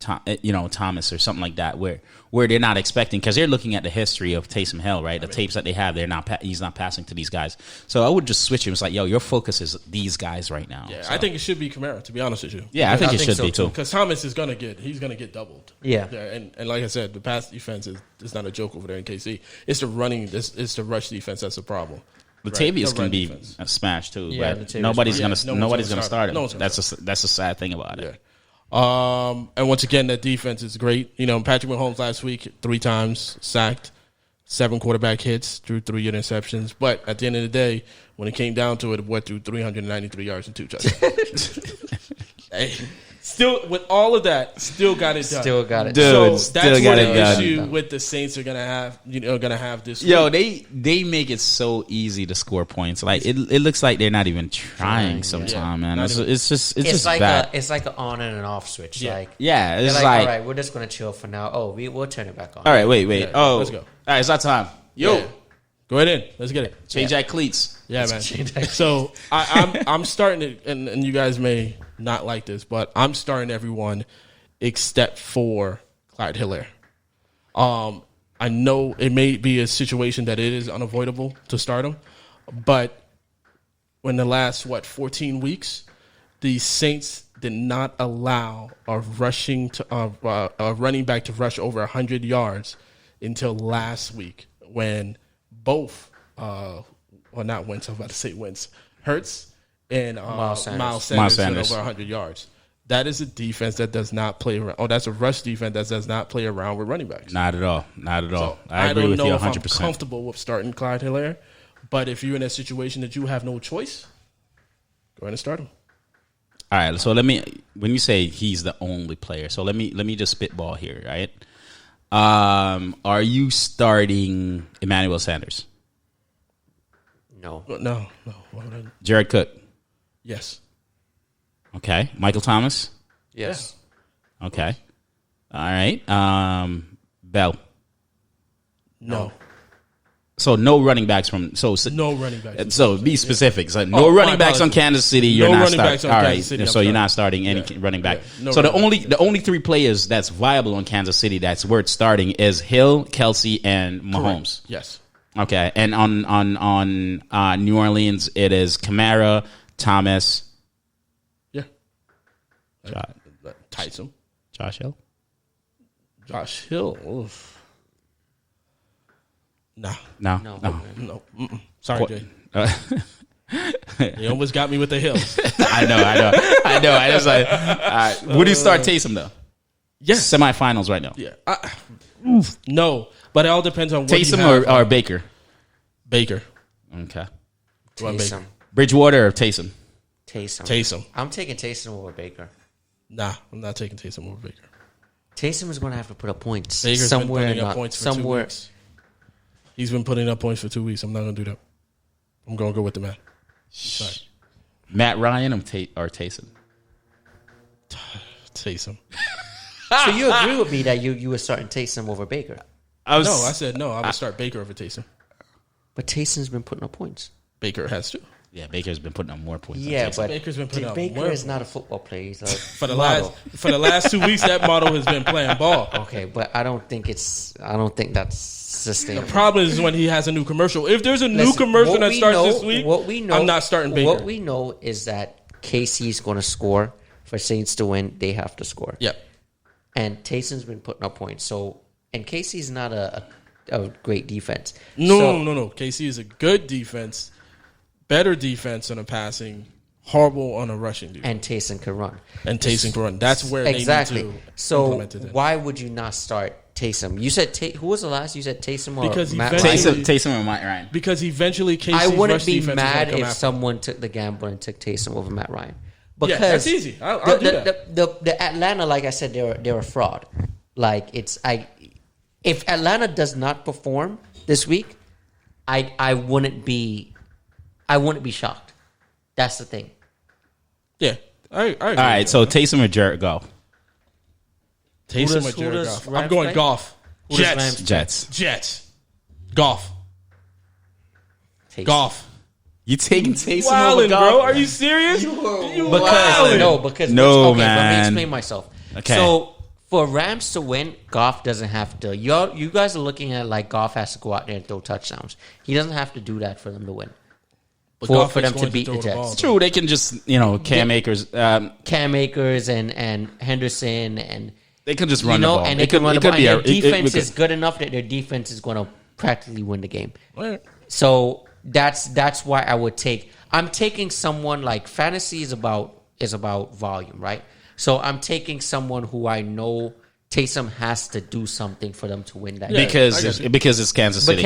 Thomas or something like that, where they're not expecting, because they're looking at the history of Taysom Hill, right? The tapes that they have, he's not passing to these guys. So I would just switch him. It's like, yo, your focus is these guys right now. Yeah, So, I think it should be Kamara, to be honest with you. yeah, I think I it think should so be too. Because Thomas is gonna get doubled. Yeah. And like I said, the pass defense is not a joke over there in KC. It's the rush defense that's the problem. Latavius The can run be defense. smashed too, Yeah, but Latavius nobody's can. gonna Yeah, nobody's gonna start him. No one's gonna That's a sad thing about it. Yeah. And once again, that defense is great. Patrick Mahomes last week 3 times sacked, 7 quarterback hits, threw 3 interceptions. But at the end of the day, when it came down to it, went through 393 yards and 2 touchdowns. Hey, still with all of that, still got it done. Still got it. Dude, So still that's got what it the done. issue with the Saints are gonna have this week. Yo, they make it so easy to score points. Like it looks like they're not even trying sometimes, Yeah. man. Not It's, even- it's just It's like bad. it's like an on and an off switch. Yeah. Like Yeah, they're it's like, like, all right, we're just gonna chill for now. Oh, we'll turn it back on. all right, wait. Yeah, Oh, let's go. All right, it's our time. Yo, Yeah. Go ahead in. Let's get it. change that cleats. Yeah, man. So I'm starting to, and you guys may not like this, but I'm starting everyone except for Clyde Hilaire. I know it may be a situation that it is unavoidable to start him, but in the last 14 weeks, the Saints did not allow a running back to rush over 100 yards until last week, when both, not Wentz, I was about to say Wentz, Hurts and Miles Sanders. Miles Miles Sanders Sanders. went over 100 yards. That is a defense that does not play around. Oh, that's a rush defense that does not play around with running backs. Not at all. Not at all. So, I agree don't with know you if I'm 100%. comfortable with starting Clyde Hilaire, but if you're in a situation that you have no choice, go ahead and start him. All right, so when you say he's the only player, so let me just spitball here, right? Are you starting Emmanuel Sanders? No. No. Why would I- Jared Cook? Yes. Okay. Michael Thomas? Yes. Okay. All right. Bell. No. So no running backs from No running backs. So be specific. So no Oh, my running backs on apologies. Kansas City. No You're not running starting. backs on All Kansas right. City, I'm So you're sorry. not starting any Yeah. running back. Yeah. No So the running only 3 players that's viable on Kansas City that's worth starting is Hill, Kelsey, and Mahomes. Yes. Okay. And on New Orleans, it is Kamara, Thomas, Yeah. Jo- Tyson. Josh Hill. Josh Hill. Oof. Nah. No. No. No. Mm-mm. Sorry, Jay. Uh, You almost got me with the Hills. I know. I was like, all right. Would you start Taysom though? Yes. Semifinals right now. Yeah. No. But it all depends on what you Taysom have. or Baker? Baker. Okay. Go on, Baker. Taysom. Bridgewater or Taysom? Taysom. I'm taking Taysom over Baker. Nah, I'm not taking Taysom over Baker. Taysom is going to have to put up points Baker's somewhere. been putting up not- points for 2 somewhere. weeks. He's been putting up points for 2 weeks. I'm not going to do that. I'm going to go with the man. Sorry. Matt Ryan or Taysom? Taysom. So you agree with me that you were starting Taysom over Baker, I was. No, I said no. I would start Baker over Taysom. but Taysom's been putting up points. Baker has to. Yeah, Baker's been putting up more points. than Yeah, Taysom. but Baker's been putting up Baker more is not a football player. He's a For the model. last 2 weeks, that model has been playing ball. Okay, but I don't think that's sustainable. The problem is when he has a new commercial. If there's a new Listen, commercial what that we starts know- this week, what we know, I'm not starting Baker. What we know is that KC's going to score. For Saints to win, they have to score. Yep. And Taysom's been putting up points. So, and KC's not a great defense. No. So- KC is a good defense, better defense on a passing, horrible on a rushing dude. And Taysom can run. And Taysom can run. That's where Exactly. they need to So implement it. why would you not start Taysom? You said who was the last? You said Taysom or Because Matt eventually- Ryan? Taysom and Matt Ryan. Because eventually KC's I wouldn't rush be defense is mad gonna come if after. someone took the gamble and took Taysom over Matt Ryan. Because that's easy. I'll do that. The Atlanta, like I said, they're a fraud. Like if Atlanta does not perform this week, I wouldn't be shocked. That's the thing. Yeah. I agree. All right, so Taysom or Jared Goff? Taysom Who or Jared does Goff? Rams I'm going play? Goff. Who does Jets. Rams- Jets. Goff. Taysom. Goff. You taking Taysom over Wildin', Goff? bro. Are you serious? Because No, let me man. explain myself. Okay. So for Rams to win, Goff doesn't have to. You guys are looking at like Goff has to go out there and throw touchdowns. He doesn't have to do that for them to win. Goff For is them to going beat throw the the ball, Jets. though. True, they can just Cam Akers. Cam Akers and Henderson and They could just run the ball. and they It can could- run it the ball. could be And a- their it- defense it is good enough that their defense is going to practically win the game. Right. So that's why I would take. I'm taking someone like fantasy is about volume, right? So I'm taking someone who I know Taysom has to do something for them to win that game. because it's Kansas City.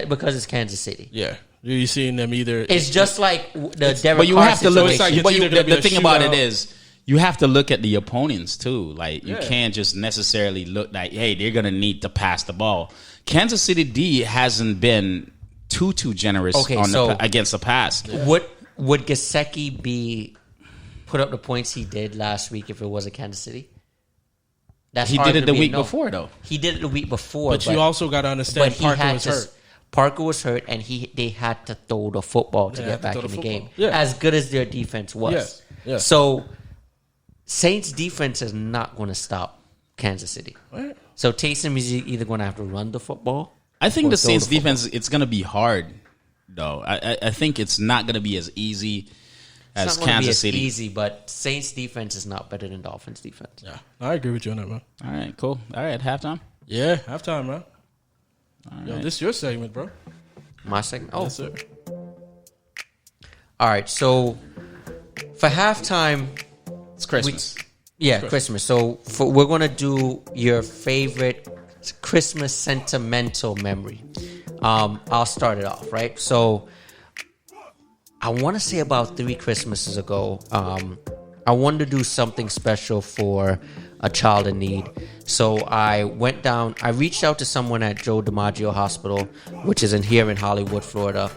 Because it's Kansas City. Yeah. You're seeing them either. It's just like the Derek But you Carr have to look. situation. It's But either gonna be the a thing about it shootout. is, you have to look at the opponents too. Like you Yeah. can't just necessarily look like, hey, they're gonna need to pass the ball. Kansas City D hasn't been too generous against the pass. Would Gesicki be put up the points he did last week if it was a Kansas City? That's He did it the arguably week no. before, though. He did it the week before, But you also got to understand he Parker had was to. hurt. Parker was hurt, and they had to throw the football to They get had to back throw in the the game. football. Yeah. As good as their defense was, Yes. Yes. So Saints defense is not going to stop Kansas City. Right. So Taysom is either going to have to run the football. I think or the throw Saints football. defense, it's gonna be hard, though. I think it's not gonna be as easy as It's not going to be Kansas as City. easy, but Saints defense is not better than Dolphins defense. Yeah. I agree with you on that, man. All right, cool. All right, halftime. Yeah. Halftime, man. Yo, this is your segment, bro. My segment. Oh, Yes, sir. all right. So for halftime, It's Christmas. Christmas. So we're gonna do your favorite Christmas sentimental memory. I'll start it off, right? So I want to say about 3 Christmases ago, I wanted to do something special for a child in need. So I reached out to someone at Joe DiMaggio Hospital, which is here in Hollywood, Florida.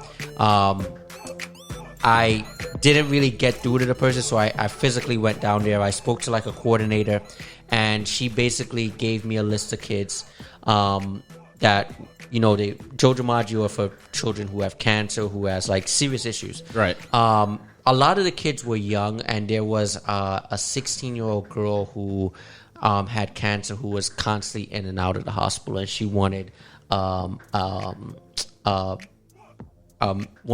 I didn't really get through to the person, so I physically went down there. I spoke to like a coordinator, and she basically gave me a list of kids that, Joe DiMaggio are for children who have cancer, who has like serious issues. Right. A lot of the kids were young, and there was a 16-year-old girl who had cancer who was constantly in and out of the hospital, and she wanted one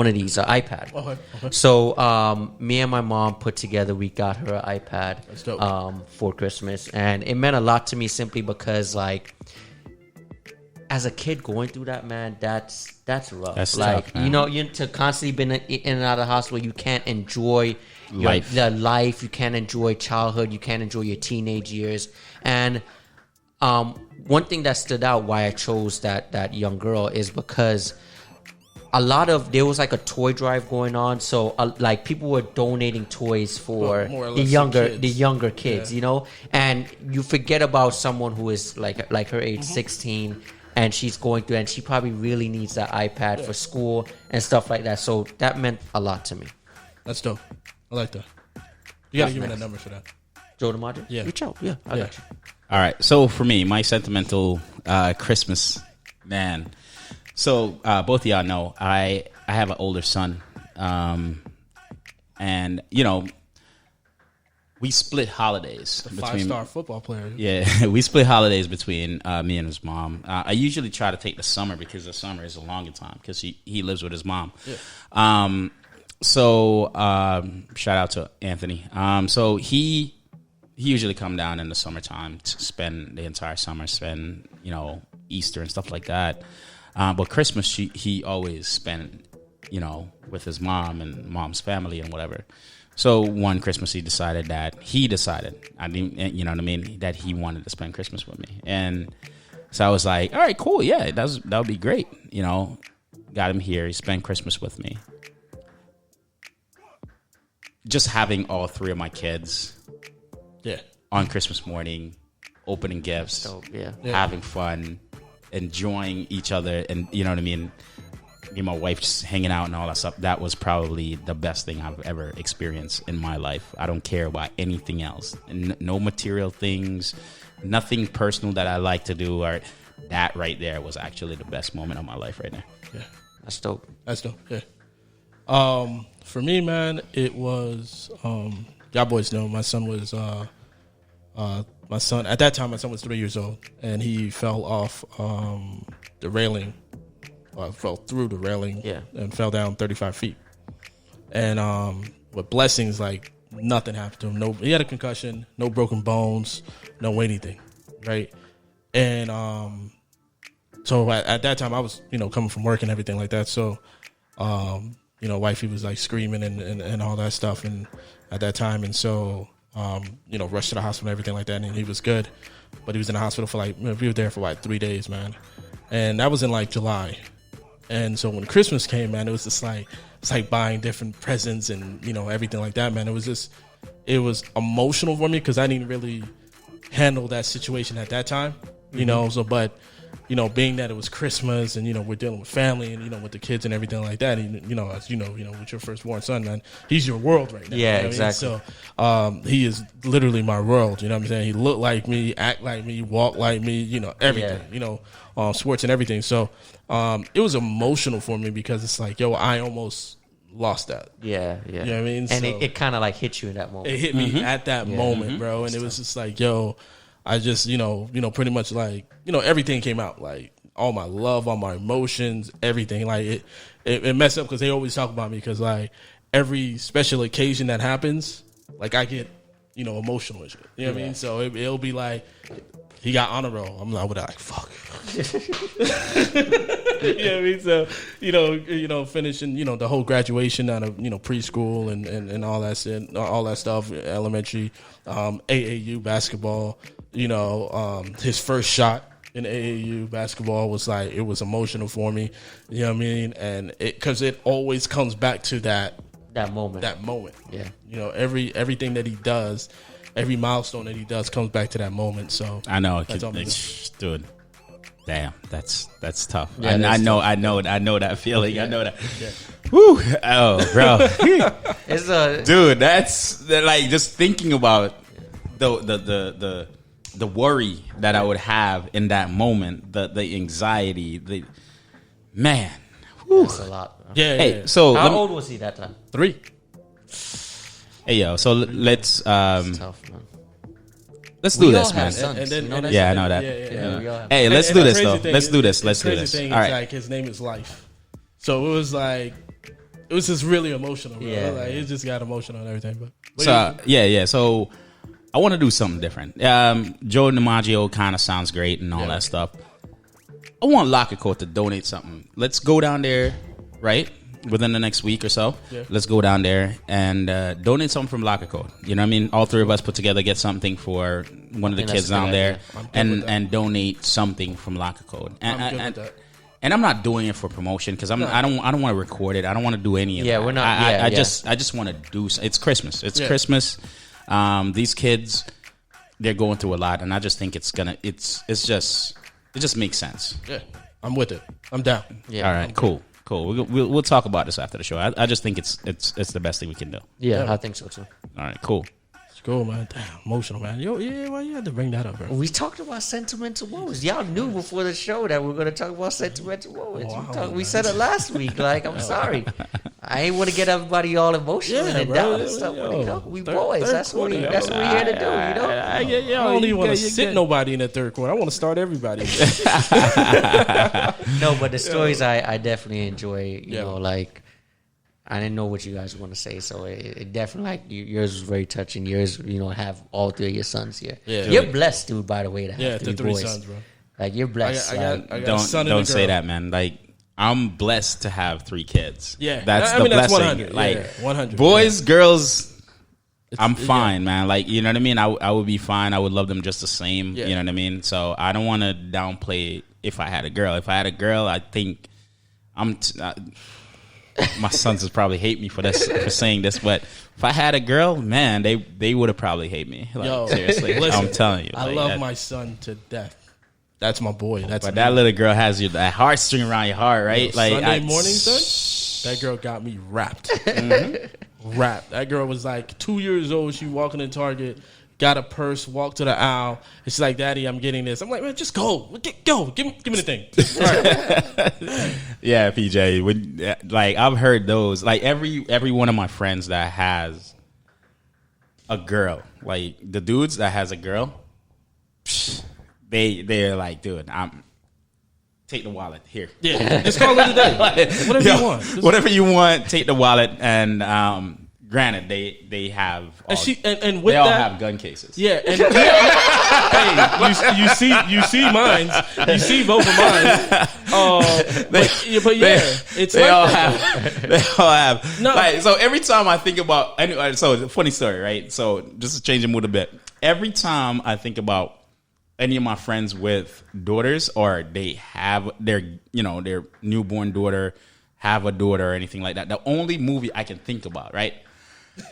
of these, iPad. Okay. So me and my mom put together, we got her an iPad That's dope. for Christmas, and it meant a lot to me simply because, like, as a kid going through that, man, that's rough. That's like, tough, man. you to constantly be in and out of the hospital, you can't enjoy Life. the life, you can't enjoy childhood, you can't enjoy your teenage years, and one thing that stood out why I chose that young girl is because there was like a toy drive going on, so like people were donating toys for More or the less younger kids, and you forget about someone who is like her age, 16, and she's going through, and she probably really needs that iPad for school and stuff like that. So that meant a lot to me. That's dope. I like that. You got to give me that number for that. Joe DiMaggio? Yeah. Reach out. Yeah, I got you. All right. So for me, my sentimental Christmas, man. So both of y'all know I have an older son, and we split holidays The between 5-star football player. Yeah, we split holidays between me and his mom. I usually try to take the summer because the summer is a longer time because he lives with his mom. Yeah. So shout out to Anthony. So he usually come down in the summertime to spend the entire summer, spend Easter and stuff like that. But Christmas he always spent with his mom and mom's family and whatever. So one Christmas, he decided, I didn't, you know what I mean, that he wanted to spend Christmas with me. And so I was like, all right, cool. Yeah, that would be great. You know, got him here. He spent Christmas with me. Just having all three of my kids on Christmas morning, opening gifts, having fun, enjoying each other, and you know what I mean, me and my wife just hanging out and all that stuff. That was probably the best thing I've ever experienced in my life. I don't care about anything else. No material things, nothing personal that I like to do. Or that right there was actually the best moment of my life right now. Yeah, that's dope. Yeah. For me, man, it was y'all boys know my son was at that time. My son was 3 years old, and he fell off the railing. Fell through the railing and fell down 35 feet. And with blessings, like nothing happened to him. He had a concussion, no broken bones, no anything, right? And so at that time, I was coming from work and everything like that. So wifey was like screaming and all that stuff, and at that time, and so rushed to the hospital and everything like that, and he was good, but he was in the hospital for we were there for like 3 days, man, and that was in like July. And so when Christmas came, man, it was just like, it's like buying different presents and, everything like that, man. It was emotional for me because I didn't really handle that situation at that time, so, but, being that it was Christmas and, we're dealing with family and, with the kids and everything like that, and, as with your firstborn son, man, he's your world right now. Yeah, exactly. So, he is literally my world, you know what I'm saying? He looked like me, act like me, walk like me, everything, sports and everything. So, it was emotional for me because it's like, I almost lost that. Yeah. You know what I mean? And so, it kind of like hit you in that moment. It hit me at that moment, bro. And it was just like, I just, pretty much like, everything came out. Like all my love, all my emotions, everything. Like it messed up because they always talk about me because like every special occasion that happens, like I get, emotional and shit. You know what I mean? So it'll be like, he got honor roll. I'm like, fuck. You know what I mean? So, finishing, the whole graduation out of, preschool and all that shit, all that stuff, elementary, AAU basketball, his first shot in AAU basketball was like, it was emotional for me. You know what I mean? And because it always comes back to that moment. Yeah. Everything that he does, every milestone that he does comes back to that moment. So I know, dude. Damn, that's tough. Yeah, I know that feeling. Yeah. I know that. Yeah. Whew. Oh, bro. It's dude. That's like just thinking about the worry that I would have in that moment, the anxiety, man. Whew. That's a lot. Bro. Yeah. Hey, so how old was he that time? 3. Hey, yo. So let's It's tough, man. Let's do this, man. I know that. Yeah. Hey, let's do this, though. Let's do this. Let's do this. All right. Like his name is Life, so it was just really emotional. Bro. Yeah. Like it just got emotional and everything. But So yeah. So I want to do something different. Joe DiMaggio kind of sounds great and all that stuff. I want Locker Coat to donate something. Let's go down there, right? Within the next week or so, let's go down there and donate something from Locker Coat. You know what I mean? All three of us put together, get something for one of the kids down there, and donate something from Locker Coat. And I'm not doing it for promotion because I don't want to record it. I don't want to do any of that. Yeah, we're not. I just want to do. It's Christmas. It's Christmas. These kids, they're going through a lot, and I just think it just makes sense. Yeah, I'm with it. I'm down. Yeah. All right. Cool. We'll talk about this after the show. I just think it's the best thing we can do. Yeah, I think so too. All right, cool. It's cool, man. Damn, emotional, man. Why you had to bring that up, bro? We talked about sentimental moments. Y'all knew before the show that we were going to talk about sentimental moments. We said it last week. Like, I'm sorry. I ain't want to get everybody all emotional and down and stuff. We boys. That's what we're here to do, I don't even want to sit nobody in the third quarter. I want to start everybody. No, but the stories I definitely enjoy, you know, like, I didn't know what you guys want to say, so it definitely, like, yours was very touching. Yours, have all three of your sons here. Yeah. You're blessed, dude, by the way, to have three boys. Sons, bro. Like, you're blessed. I got a son and a girl. Don't say that, man. Like, I'm blessed to have 3 kids. Yeah. That's the blessing. 100. Like, 100. Boys, girls, I'm fine, man. Like, you know what I mean? I would be fine. I would love them just the same. Yeah. You know what I mean? So I don't want to downplay if I had a girl. If I had a girl, I think my sons would probably hate me for saying this, but if I had a girl, man, they would have probably hate me. Like, Yo, seriously, listen, I'm telling you. I like, love my son to death. That's my boy. That's But me. that little girl has that heartstring around your heart, right? Yo, Sunday morning, son, that girl got me wrapped. Wrapped. That girl was like 2 years old. She walking in Target, got a purse, walked to the aisle, and she's like, "Daddy, I'm getting this." I'm like, "Man, just go. Go. Give me the thing." All right. Yeah, PJ. Like I've heard those. Like every one of my friends that has a girl, like the dudes that has a girl, they're like, dude, take the wallet here. Yeah, just call it a day. Whatever you want. Whatever you want, take the wallet. And granted, they have and with they all that, have gun cases. Yeah, and hey, you see mines. You see both of mine. But yeah, it's they like all that. have. They all have. No. Like, so every time I think about, so funny story, right? So just to change the mood a bit. Every time I think about any of my friends with daughters, or they have their newborn daughter, have a daughter or anything like that, the only movie I can think about, right?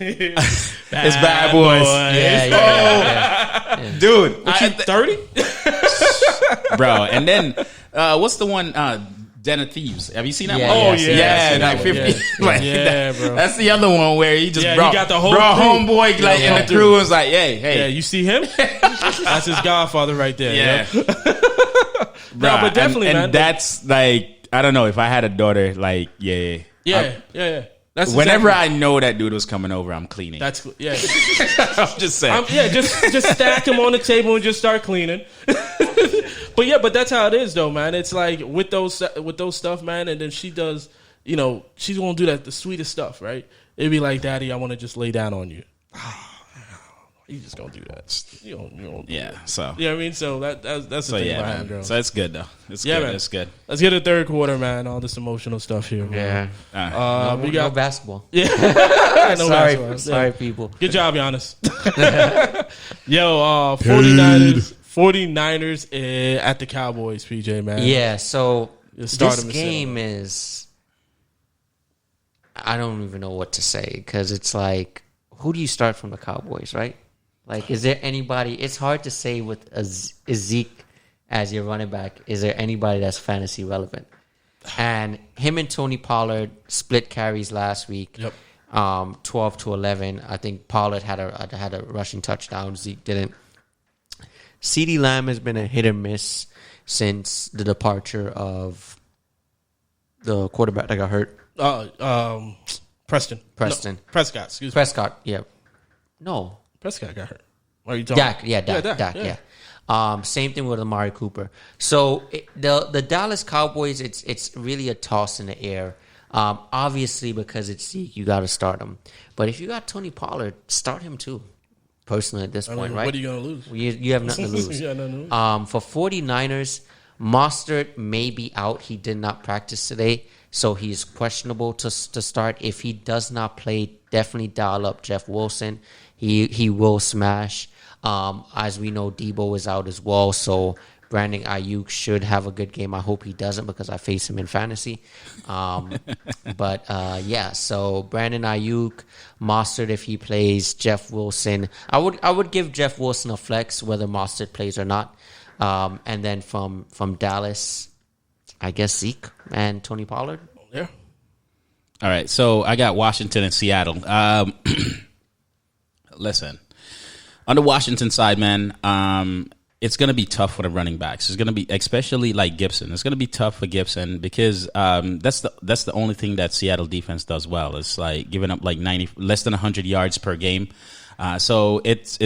It's Bad Boys. Yeah. Dude, What you 30? bro. And then what's the one? Den of Thieves. Have you seen that Yeah, one? yeah, Oh, I've seen yeah. that. I've seen like that one, 50. yeah. Like Yeah, that. bro. That's the other one where he just Yeah, he brought, got the whole brought crew. homeboy like Yeah, in the crew was like, hey. Yeah, you see him? That's his godfather right there. Yeah. No, but definitely, and man. that's like, I don't know, if I had a daughter, like, yeah. Yeah. That's Whenever exactly- I know that dude was coming over, I'm cleaning. That's yeah. I'm just saying. Just stack him on the table and just start cleaning. But that's how it is, though, man. It's like with those stuff, man. And then she does, she's gonna do the sweetest stuff, right? It'd be like, "Daddy, I want to just lay down on you." You just gonna do that? You don't do yeah. that. So. You know what I mean? So that's the So thing yeah, about having man. girls. So it's good though. It's Yeah, good. man. It's good. Let's get a third quarter, man. All this emotional stuff here. Man. Yeah. We No got basketball. no Sorry, basketball. sorry, Yeah. people. Good job, Giannis. 49ers at the Cowboys, PJ, man. Yeah, so start this them and game is, I don't even know what to say, because it's like, who do you start from the Cowboys, right? Like, is there anybody? It's hard to say with Zeke as your running back. Is there anybody that's fantasy relevant? And him and Tony Pollard split carries last week. Yep. 12 to 11. I think Pollard had a rushing touchdown. Zeke didn't. CeeDee Lamb has been a hit or miss since the departure of the quarterback that got hurt. Preston. Preston. No, Prescott, excuse me. Prescott, yeah. No. Prescott got hurt. What are you talking Dak, yeah. Same thing with Amari Cooper. So the Dallas Cowboys, it's really a toss in the air. Obviously, because it's Zeke, you got to start him. But if you got Tony Pollard, start him too. Personally, at this point, right? What are you going to lose? You have nothing to lose. Yeah, nothing to lose. For 49ers, Mostert may be out. He did not practice today, so he's questionable to start. If he does not play, definitely dial up Jeff Wilson. He will smash. As we know, Debo is out as well, so Brandon Ayuk should have a good game. I hope he doesn't, because I face him in fantasy. But so Brandon Ayuk, Mostert if he plays, Jeff Wilson. I would give Jeff Wilson a flex whether Mostert plays or not. And then from Dallas, I guess Zeke and Tony Pollard. Yeah. All right, so I got Washington and Seattle. Listen, on the Washington side, man, it's going to be tough for the running backs. It's going to be, especially like Gibson. It's going to be tough for Gibson because that's the only thing that Seattle defense does well. It's like giving up like less than 100 yards per game. So it's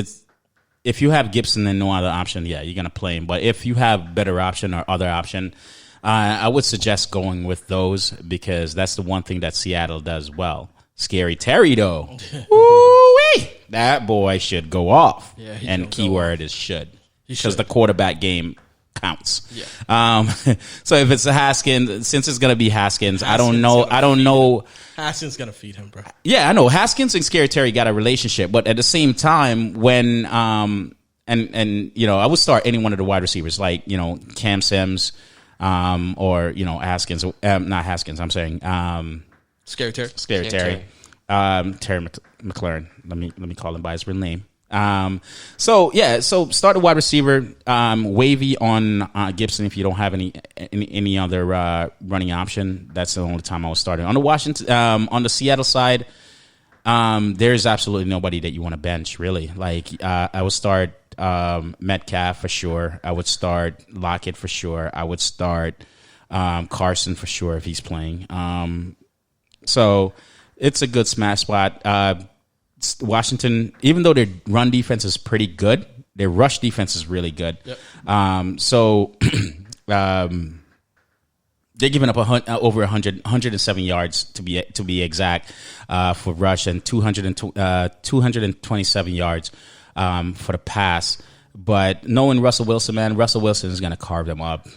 if you have Gibson and no other option, yeah, you're going to play him. But if you have better option or other option, I would suggest going with those because that's the one thing that Seattle does well. Scary Terry, though. Woo-wee! That boy should go off. Yeah, he and should go keyword is should. Because the quarterback game counts. Yeah. So if it's a Haskins, since it's gonna be Haskins, I don't know. Haskins gonna feed him, bro. Yeah, I know Haskins and Scary Terry got a relationship, but at the same time, when and I would start any one of the wide receivers, like Cam Sims, or Haskins, not Haskins. I'm saying Scary Terry. Scary Terry, Terry McLaurin. Let me call him by his real name. So start a wide receiver, wavy on Gibson if you don't have any other running option. That's the only time I was starting. On the Seattle side, there's absolutely nobody that you want to bench really. Like I would start Metcalf for sure. I would start Lockett for sure. I would start Carson for sure if he's playing. So it's a good smash spot. Washington, even though their run defense is pretty good, their rush defense is really good. Yep. So they're giving up over 107 yards to be exact for rush, and 227 yards for the pass. But knowing Russell Wilson, man, Russell Wilson is going to carve them up.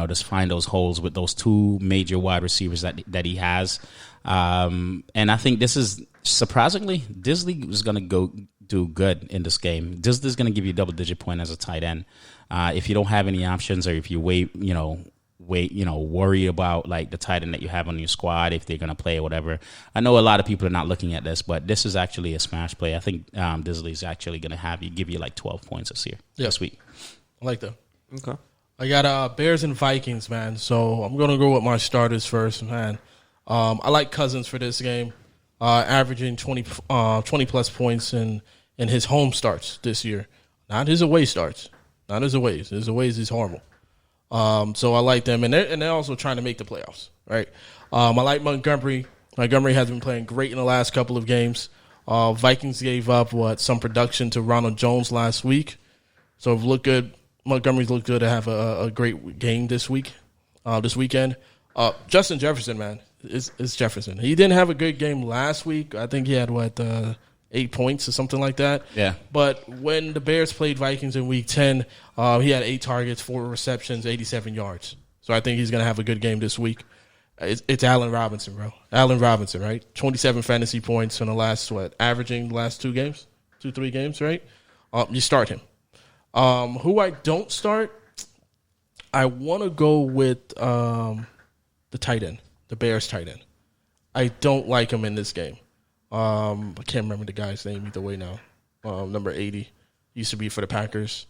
Just find those holes with those two major wide receivers that he has. And I think this is surprisingly, Disley is going to go do good in this game. Disley is going to give you a double-digit point as a tight end. If you don't have any options, or if you worry about like the tight end that you have on your squad, if they're going to play or whatever. I know a lot of people are not looking at this, but this is actually a smash play. I think Disley is actually going to give you like 12 points this week. I like that. Okay. I got Bears and Vikings, man. So I'm going to go with my starters first, man. I like Cousins for this game, averaging 20 plus points in his home starts this year. Not his away starts. Not his aways. His aways is horrible. So I like them, and they're also trying to make the playoffs, right? I like Montgomery. Montgomery has been playing great in the last couple of games. Vikings gave up some production to Ronald Jones last week, so it looked good. Montgomery's looked good to have a great game this weekend. Justin Jefferson, man, is Jefferson. He didn't have a good game last week. I think he had 8 points or something like that. Yeah. But when the Bears played Vikings in Week 10, he had 8 targets, 4 receptions, 87 yards. So I think he's going to have a good game this week. It's Allen Robinson, bro. Allen Robinson, right? 27 fantasy points in the last, averaging the last 3 games, right? You start him. Who I don't start, I want to go with the tight end, the Bears tight end. I don't like him in this game. I can't remember the guy's name either way now. Number 80. Used to be for the Packers.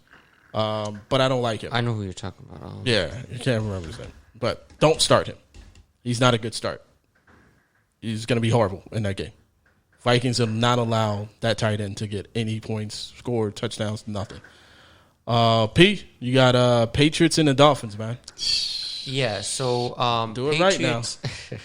But I don't like him. I know who you're talking about. Yeah, you can't remember his name. But don't start him. He's not a good start. He's going to be horrible in that game. Vikings will not allow that tight end to get any points, score, touchdowns, nothing. P, you got Patriots and the Dolphins, man. Yeah, so do it Patriots, right now.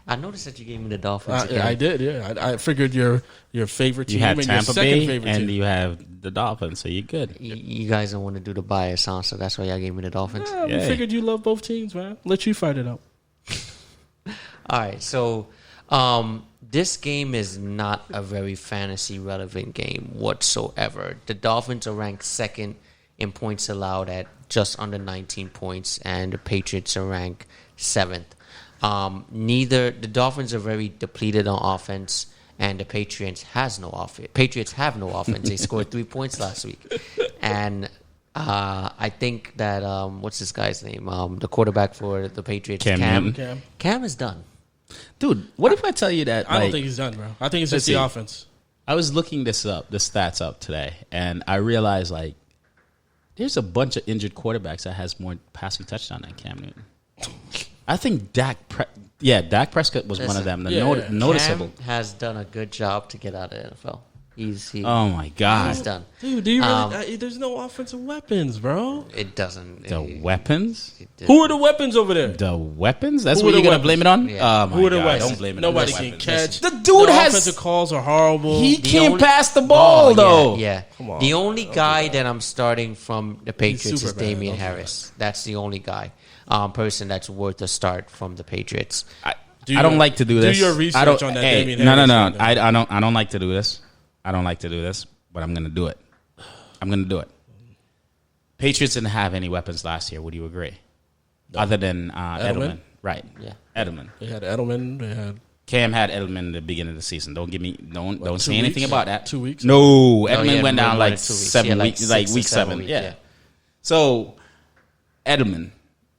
I noticed that you gave me the Dolphins again. I did, yeah. I figured your favorite team You have and Tampa your second Bay, favorite and team. you have the Dolphins, so you're good. You guys don't want to do the bias, huh? So that's why y'all gave me the Dolphins. Yeah, we Yeah. figured you love both teams, man. Let you fight it out. All right, so this game is not a very fantasy relevant game whatsoever. The Dolphins are ranked second in points allowed at just under 19 points, and the Patriots are ranked seventh. The Dolphins are very depleted on offense, and the Patriots have no offense. They scored 3 points last week, and I think that what's this guy's name? The quarterback for the Patriots, Cam Cam is done. Dude, what if I tell you that? I don't think he's done, bro. I think it's just the offense. I was looking the stats up today, and I realized like there's a bunch of injured quarterbacks that has more passing touchdown than Cam Newton. I think Dak Prescott was one of them. Noticeable. Cam has done a good job to get out of the NFL. Oh my God, He's done. Dude, do you really, there's no offensive weapons, bro. It doesn't. the weapons. Who are the weapons over there? The weapons? That's Who what are you're the going to blame it on? Yeah. Oh my Who are the God, weapons? don't blame it Nobody on the can weapons. catch. The dude the has offensive calls are horrible. He The can't only- pass the ball though. Yeah. Come on. The only guy that I'm starting from the Patriots super is bad. Damian Don't do Harris. That's the only guy, person that's worth a start from the Patriots. I don't like to do this. Do your research I don't, on that hey, Damian no, Harris. no, thing, no. I don't like to do this. But I'm going to do it. I'm going to do it. Patriots didn't have any weapons last year. Would you agree? Other than Edelman, right? Yeah. Edelman. They had Edelman. They had Cam had Edelman at the beginning of the season. Don't say 2 anything weeks? about that. 2 weeks? No, he Edelman had went down more like than 2 weeks. 7 Yeah, like weeks, like 6 or week 7 7. weeks, Yeah. yeah. So Edelman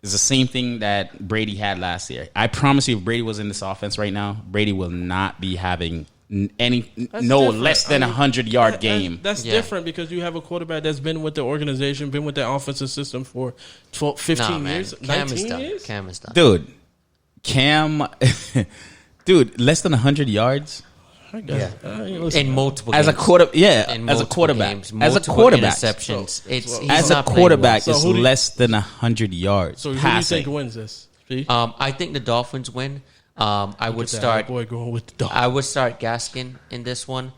is the same thing that Brady had last year. I promise you, if Brady was in this offense right now, Brady will not be having different. less than 100-yard game. That's Yeah. different because you have a quarterback that's been with the organization, been with the offensive system for 12, 15 Nah, man. years, Cam is 19 done. years. Cam is done. Dude, Cam, less than 100 yards I guess. In multiple as a games. In as a multiple quarterback, games, as a multiple quarterback, interceptions. He's as a not playing quarterback, well. So it's who do you- less than 100 yards So who do you passing. think wins this? P? I think the Dolphins win. I would That start. boy going with the dog. I would start Gaskin in this one.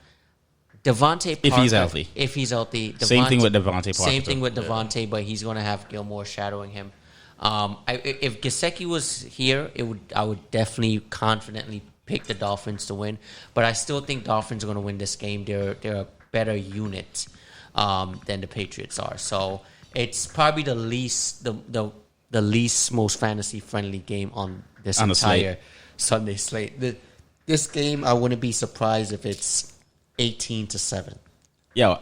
Devontae Parker, If he's healthy. If he's healthy. Same thing with Devontae Parker, Same too. thing with Devontae, but he's going to have Gilmore shadowing him. If Gesicki was here, I would definitely confidently pick the Dolphins to win. But I still think Dolphins are going to win this game. They're a better unit than the Patriots are. So it's probably the least most fantasy friendly game on this On the entire Sunday slate. This game, I wouldn't be surprised if it's 18-7. Yo,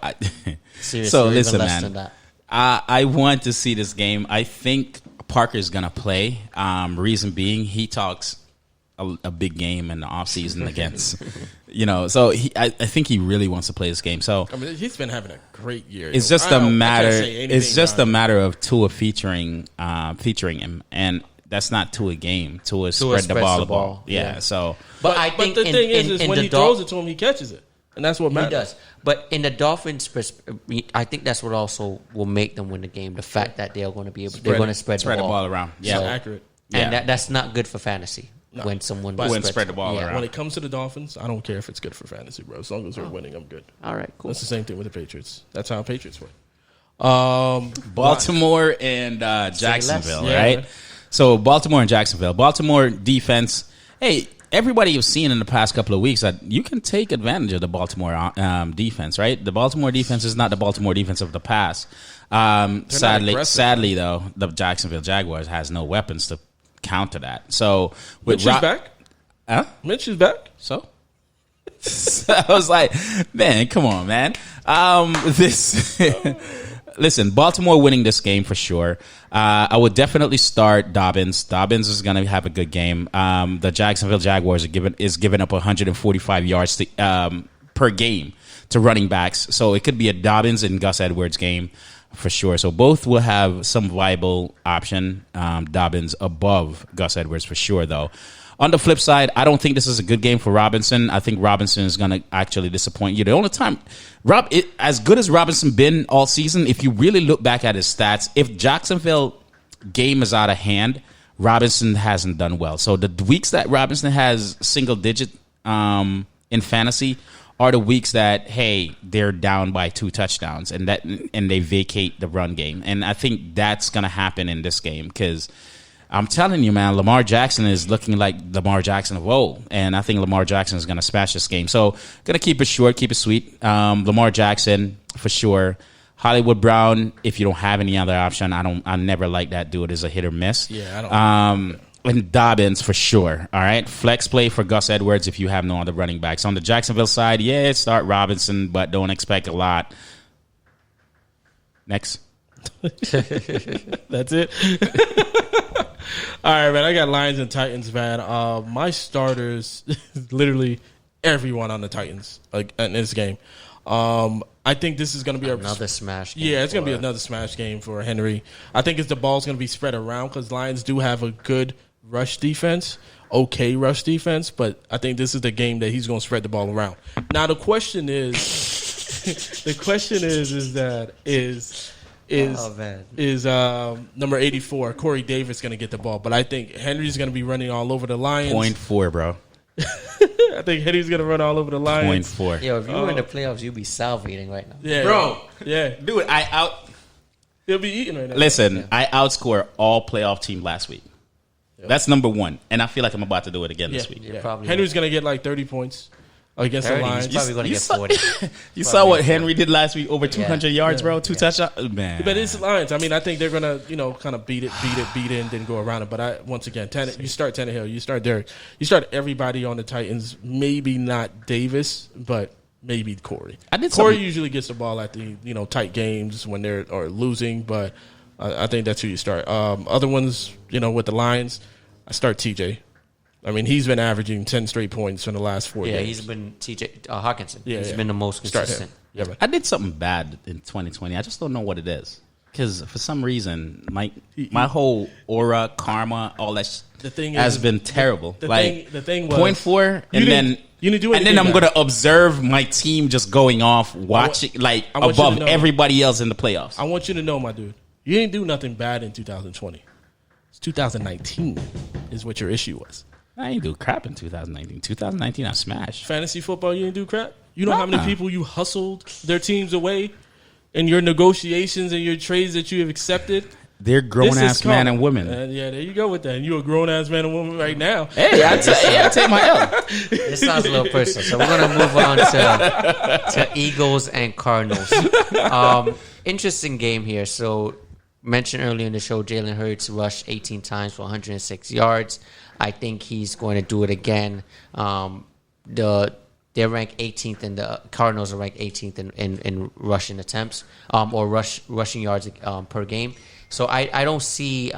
Seriously, so or even listen, less man. than that. I want to see this game. I think Parker's gonna play. Reason being, he talks a big game in the offseason against, so I think he really wants to play this game. So I mean, he's been having a great year. it's yo. just I a don't- I matter. can't say anything It's just about a it. matter of Tua featuring him, and that's not Tua game. Tua spread the spreads ball. the ball, Yeah. yeah. So But I think the thing is in when the he throws it to him, he catches it, and that's what He matters. does. But in the Dolphins, I think that's what also will make them win the game. The fact that they're going to be able, they're going to spread spread the the ball around. Yeah, Yeah. accurate. and Yeah. that's not good for fantasy when someone But- When spread the ball around. When it comes to the Dolphins, I don't care if it's good for fantasy, bro. As long as we're winning, I'm good. All right, cool. That's the same thing with the Patriots. That's how Patriots win. Baltimore and Jacksonville, less. Yeah. right? So Baltimore and Jacksonville. Baltimore defense. Hey, everybody you've seen in the past couple of weeks that you can take advantage of the Baltimore defense, right? The Baltimore defense is not the Baltimore defense of the past. aggressive. Sadly, though, the Jacksonville Jaguars has no weapons to counter that. So with Mitch is back. Huh? Mitch is back. So I was like, man, come on, man. Listen, Baltimore winning this game for sure. I would definitely start Dobbins. Dobbins is going to have a good game. The Jacksonville Jaguars is giving up 145 yards per game to running backs. So it could be a Dobbins and Gus Edwards game for sure. So both will have some viable option. Dobbins above Gus Edwards for sure, though. On the flip side, I don't think this is a good game for Robinson. I think Robinson is going to actually disappoint you. The only time, as good as Robinson been all season, if you really look back at his stats, if Jacksonville game is out of hand, Robinson hasn't done well. So the weeks that Robinson has single digit in fantasy are the weeks that, hey, they're down by 2 touchdowns and they vacate the run game. And I think that's going to happen in this game because I'm telling you, man, Lamar Jackson is looking like Lamar Jackson of old, and I think Lamar Jackson is going to smash this game. So, going to keep it short, keep it sweet. Lamar Jackson for sure. Hollywood Brown, if you don't have any other option, I never like that dude as a hit or miss. Yeah, I don't. And Dobbins for sure. All right, flex play for Gus Edwards if you have no other running backs. On the Jacksonville side, yeah, start Robinson, but don't expect a lot. Next. That's it. All right, man. I got Lions and Titans, man. My starters, literally everyone on the Titans, like in this game. I think this is going to be Another smash game. Yeah, it's going to be for- another smash game for Henry. I think the ball's going to be spread around because Lions do have a good rush defense, okay rush defense, but I think this is the game that he's going to spread the ball around. Now the question is, Oh, man. is number 84, Corey Davis, going to get the ball. But I think Henry's going to be running all over the Lions. 0.4, bro. I think Henry's going to run all over the Lions. 0.4. Yo, if you were in the playoffs, you'd be salivating right now. Yeah, Bro. Yeah, Dude, he'll be eating right now. Listen, I outscored all playoff team last week. That's number one. And I feel like I'm about to do it again this week. Yeah, probably Henry's going to get like 30 points. against 30, the Lions. he's probably going to You get saw, 40. you saw what Henry did last week? Over 200 yards, bro. 2 touchdowns. Man. But it's the Lions. I mean, I think they're gonna, kind of beat it, and then go around it. But once again, you start Tannehill, you start Derek, you start everybody on the Titans. Maybe not Davis, but maybe Corey. Corey usually gets the ball at the tight games when they're losing, but I think that's who you start. Other ones, with the Lions, I start TJ. I mean, he's been averaging 10 straight points in the last 4 games. Yeah, he's been TJ Hawkinson. Yeah, he's been the most consistent. Yeah, man. I did something bad in 2020. I just don't know what it is. Because for some reason, my whole aura, karma, all that has been terrible. The thing was 0.4, and then you didn't do anything. And then I'm going to observe my team just going off, watching above everybody else in the playoffs. I want you to know, my dude, you didn't do nothing bad in 2020. It's 2019 is what your issue was. I ain't do crap in 2019. 2019, I smashed. Fantasy football, you didn't do crap? You know how many people you hustled their teams away in your negotiations and your trades that you have accepted? They're grown-ass men and women. Yeah, there you go with that. And you're a grown-ass man and woman right now. Hey, I take my L. This sounds a little personal, so we're going to move on to Eagles and Cardinals. Interesting game here. So, mentioned earlier in the show, Jalen Hurts rushed 18 times for 106 yards. I think he's going to do it again. They're ranked 18th, and the Cardinals are ranked 18th in rushing attempts or rushing yards per game. So I don't see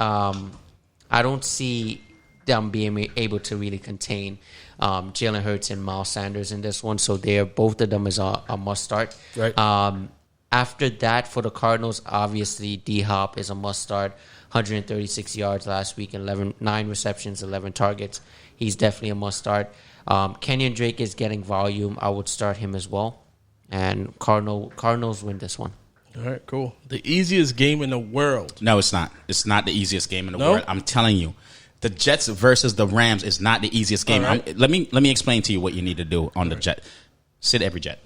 them being able to really contain Jalen Hurts and Miles Sanders in this one. So both of them is a must start. Right. After that, for the Cardinals, obviously D-Hop is a must start. 136 yards last week, 9 receptions, 11 targets. He's definitely a must start. Kenyon Drake is getting volume. I would start him as well. And Cardinals win this one. All right, cool. The easiest game in the world. No, it's not. It's not the easiest game in the world. I'm telling you. The Jets versus the Rams is not the easiest game. Right. Let me explain to you what you need to do on the Jet. Sit every Jet.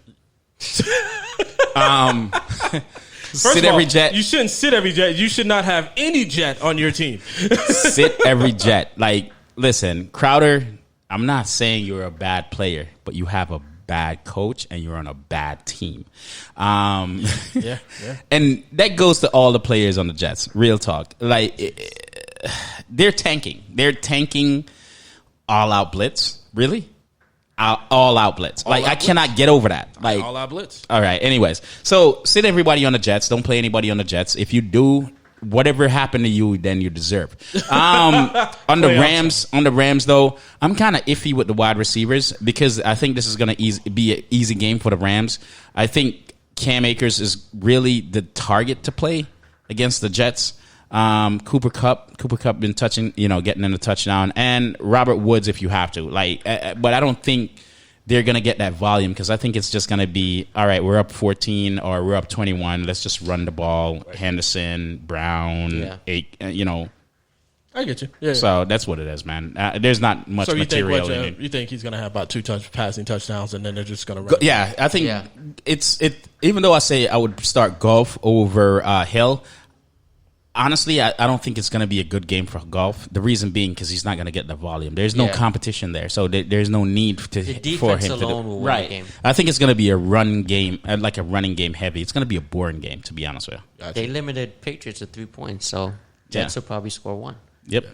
First of all, you shouldn't sit every Jet. You should not have any Jet on your team. Sit every Jet. Like, listen, Crowder, I'm not saying you're a bad player, but you have a bad coach and you're on a bad team. Yeah. And that goes to all the players on the Jets. Real talk. Like, they're tanking. They're tanking all-out blitz. Really? All-out blitz. Like, I cannot get over that. Like, all-out blitz. All right. Anyways, so sit everybody on the Jets. Don't play anybody on the Jets. If you do, whatever happened to you, then you deserve. On the Rams, though, I'm kind of iffy with the wide receivers because I think this is going to be an easy game for the Rams. I think Cam Akers is really the target to play against the Jets. Cooper Kupp been touching, getting in the touchdown, and Robert Woods if you have to. But I don't think they're gonna get that volume because I think it's just gonna be all right. We're up 14 or we're up 21. Let's just run the ball. Right. Henderson, Brown, I get you. Yeah. So that's what it is, man. There's not much material in it. You think he's gonna have about 2 passing touchdowns, and then they're just gonna run? Yeah, I think it's. Even though I say I would start Goff over Hill. Honestly, I don't think it's going to be a good game for Goff. The reason being because he's not going to get the volume. There's no competition there, so there's no need for him to win the game. I think it's going to be a run game, like a running game heavy. It's going to be a boring game, to be honest with you. Gotcha. They limited Patriots to 3 points, so Jets will probably score 1. Yep.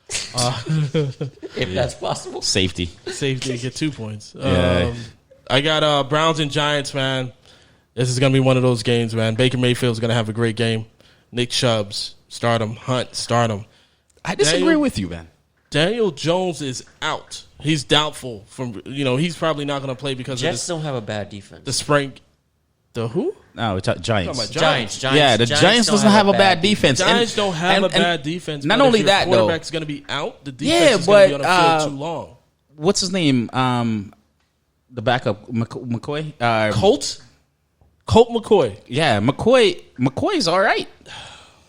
If that's possible. Safety, get 2 points. Yeah. I got Browns and Giants, man. This is going to be one of those games, man. Baker Mayfield's going to have a great game. Nick Chubbs, start him. Hunt, start him. I disagree with you, man. Daniel Jones is out. He's doubtful. He's probably not going to play because Jets don't have a bad defense. The spring. The who? No, it's Giants. Giants. Yeah, the Giants doesn't have a bad defense. Giants don't have a bad defense. Not only that, though. The quarterback's going to be out. The defense is going to be on the field too long. What's his name? The backup, McCoy? Colt McCoy. Yeah, McCoy's all right.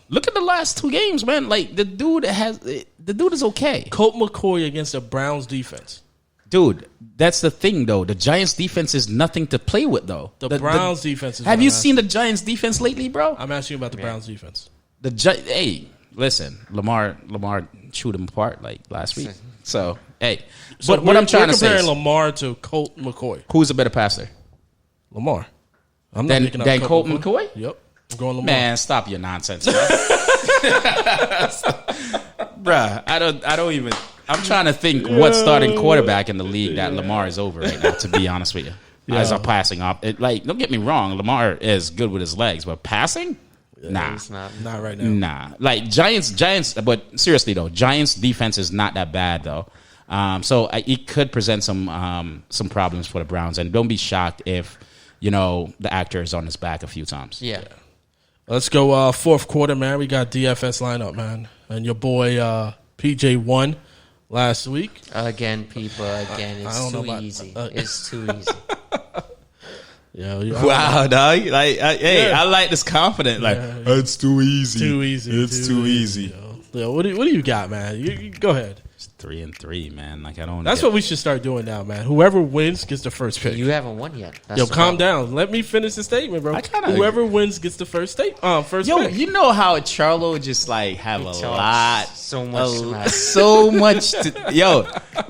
Look at the last 2 games, man. Like, the dude is okay. Colt McCoy against the Browns defense. Dude, that's the thing, though. The Giants defense is nothing to play with, though. The Browns defense is have you seen the Giants defense lately, bro? I'm asking you about the Browns defense. Hey, listen, Lamar chewed him apart like last week. So hey, So but what I'm trying to say comparing is, Lamar to Colt McCoy. who's a better passer? Lamar. I'm Then picking up Colt McCoy? Yep. I'm going Lamar. Man, stop your nonsense, bro. Bruh, I don't even. I'm trying to think what starting quarterback in the league that Lamar is over right now. To be honest with you, as a passing off, don't get me wrong, Lamar is good with his legs, but passing, nah, It's not. Not right now. nah. Like Giants. But seriously though, Giants defense is not that bad though. So it could present some problems for the Browns, and don't be shocked if the actor is on his back a few times. Yeah. Let's go fourth quarter, man. We got DFS lineup, man. And your boy PJ won last week. Again, people. Again, I don't know it's too about- easy. It's too easy. Yeah, Wow, dog! I like this confident. Like it's too easy. too easy. It's too easy. Yeah, what do you got, man? You go ahead. It's 3-3, man. Like I don't. That's what we should start doing now, man. Whoever wins gets the first pick. You haven't won yet. That's Yo, the calm problem. down. Let me finish the statement, bro. I kinda Whoever wins gets the first first Yo, pick. you know how Charlo just like have a talks lot, so much smack. so much.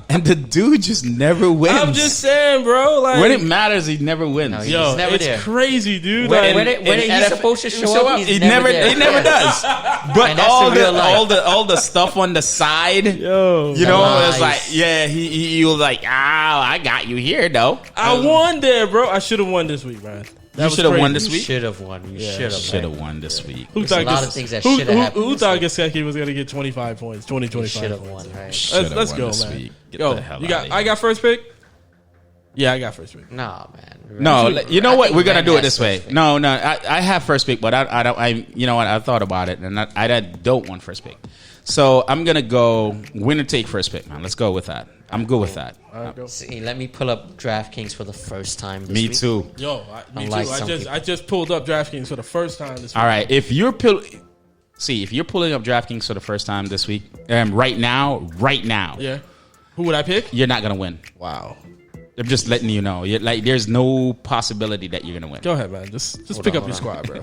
And the dude just never wins. I'm just saying, bro. Like, when it matters, he never wins. No, he- yo, he's never it's there. crazy, dude. When Like, he's supposed to show up, he's he never there. he never does. But And that's the real life. all the stuff on the side, yo, it's lies. like he was like, I got you here though. I won there, bro. I should have won this week, man. That You was should have won crazy. this You week. should have won. You should Should have. have won this week. Who There's a thought lot Gas- of things that who- shoulda who- happened Who this thought week. Gasecki was going to get 25 points, 20, 25 Should have points? won, right? Shoulda Let's won go, this man. week. Get Yo, the hell you got? outta I here. got first pick. Yeah, I got first pick. Nah, man. No, you know I what? think We're gonna Ren do it has this way. first pick. No, I have first pick, but I don't. You know what? I thought about it, and I don't want first pick. So I'm gonna go winner take first pick, man. Let's go with that. I'm good with that. All right, go. See, let me pull up DraftKings for the first time. This Me week. too. Yo, me Unlike too. some people. I just pulled up DraftKings for the first time this week. All right. If you're pulling up DraftKings for the first time this week, right now, Yeah. Who would I pick? you're not gonna win. Wow. I'm just letting you know. There's no possibility that you're gonna win. Go ahead, man. Just Hold pick on, up your hold squad, bro.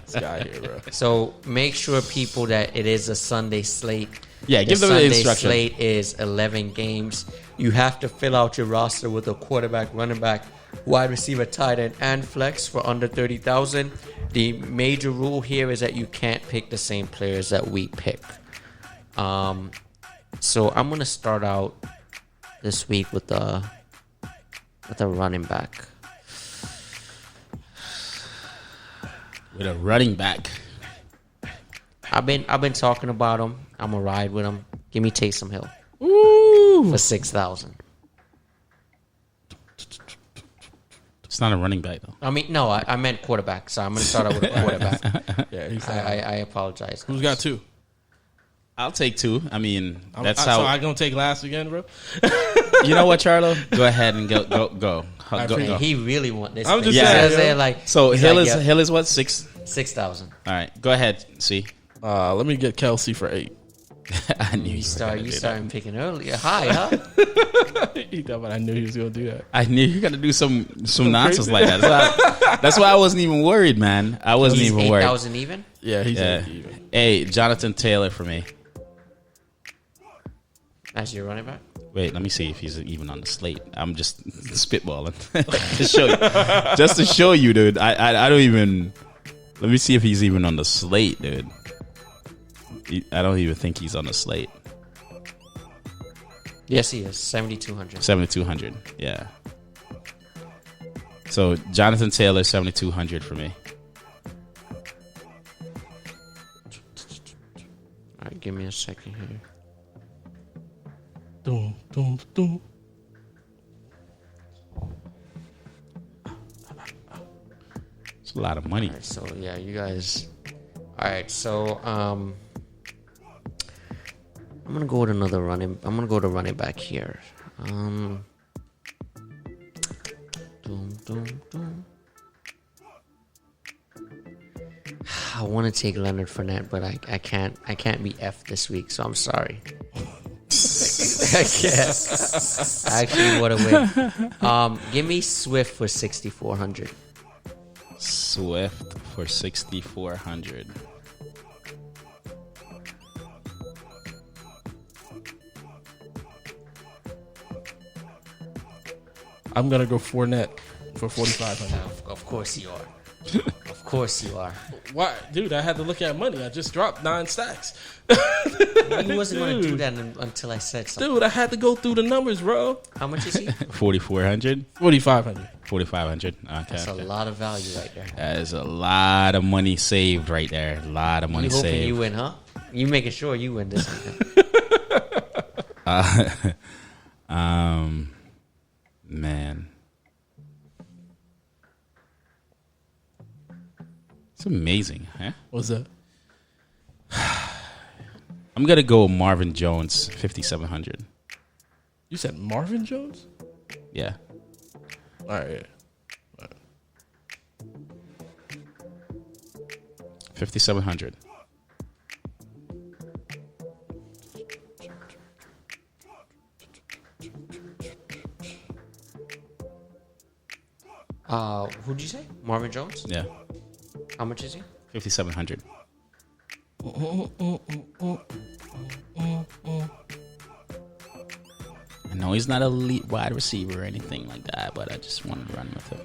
This guy here, bro. So make sure, people, that it is a Sunday slate. Yeah, give them the Sunday instruction. slate is 11 games. You have to fill out your roster with a quarterback, running back, wide receiver, tight end, and flex for under 30,000. The major rule here is that you can't pick the same players that we pick. So I'm gonna start out this week with a running back. With a running back. I've been talking about him. I'm gonna ride with him. Give me Taysom Hill Ooh. for 6,000. It's not a running back though. I mean, no, I meant quarterback. So I'm gonna start out with a quarterback. Yeah, he's I apologize. Who's got two? I'll take two. I mean, that's So how. I gonna take last again, bro. You know what, Charlo? Go ahead and go. Go. I Go. appreciate He really want this. I'm thing. just You know what I'm saying, yo. like So he's Hill like, is yeah, Hill is what 6? 6,000. All right, go ahead. See, Let me get Kelsey for 8. I knew You started. starting picking earlier. Hi, huh? He thought, but I knew he was gonna do that. I knew you got to do some nonsense like that. That's why I wasn't even worried, man. I wasn't He's even worried. 8,000 even. Yeah, he's Yeah. 8 even. Hey, Jonathan Taylor for me. As your running back. Wait, let me see if he's even on the slate. I'm just spitballing to show you, just to show you, dude. I don't even. Let me see if he's even on the slate, dude. I don't even think he's on the slate. Yes, he is. 7,200. 7,200. Yeah. So Jonathan Taylor, 7,200 for me. All right, give me a second here. Doom, doom, doom. It's a lot of money. All right, so yeah, you guys. All right, so I'm gonna go with another running. I'm gonna go to running back here. Doom, doom, doom. I want to take Leonard Fournette, but I can't. I can't be F this week, so I'm sorry. I can't. I actually want to win. Give me Swift for 6,400. Swift for 6,400. I'm gonna go Fournette for 4,500. Of course you are. Of course you are. Why, dude? I had to look at money. I just dropped 9 stacks. You wasn't going to do that until I said something. Dude, I had to go through the numbers, bro. How much is he? 4,400, 4,500. 4,500. Okay, That's a lot of value right there. that is a lot of money saved right there. A lot of money You hoping saved. you win, huh? You making sure you win this weekend. Man, it's amazing, huh? What's that? I'm gonna go Marvin Jones, 5,700. You said Marvin Jones? Yeah, All right. 5,700. Who'd you say? Marvin Jones? Yeah, How much is he? 5,700. I know he's not an elite wide receiver or anything like that, but I just wanted to run with him.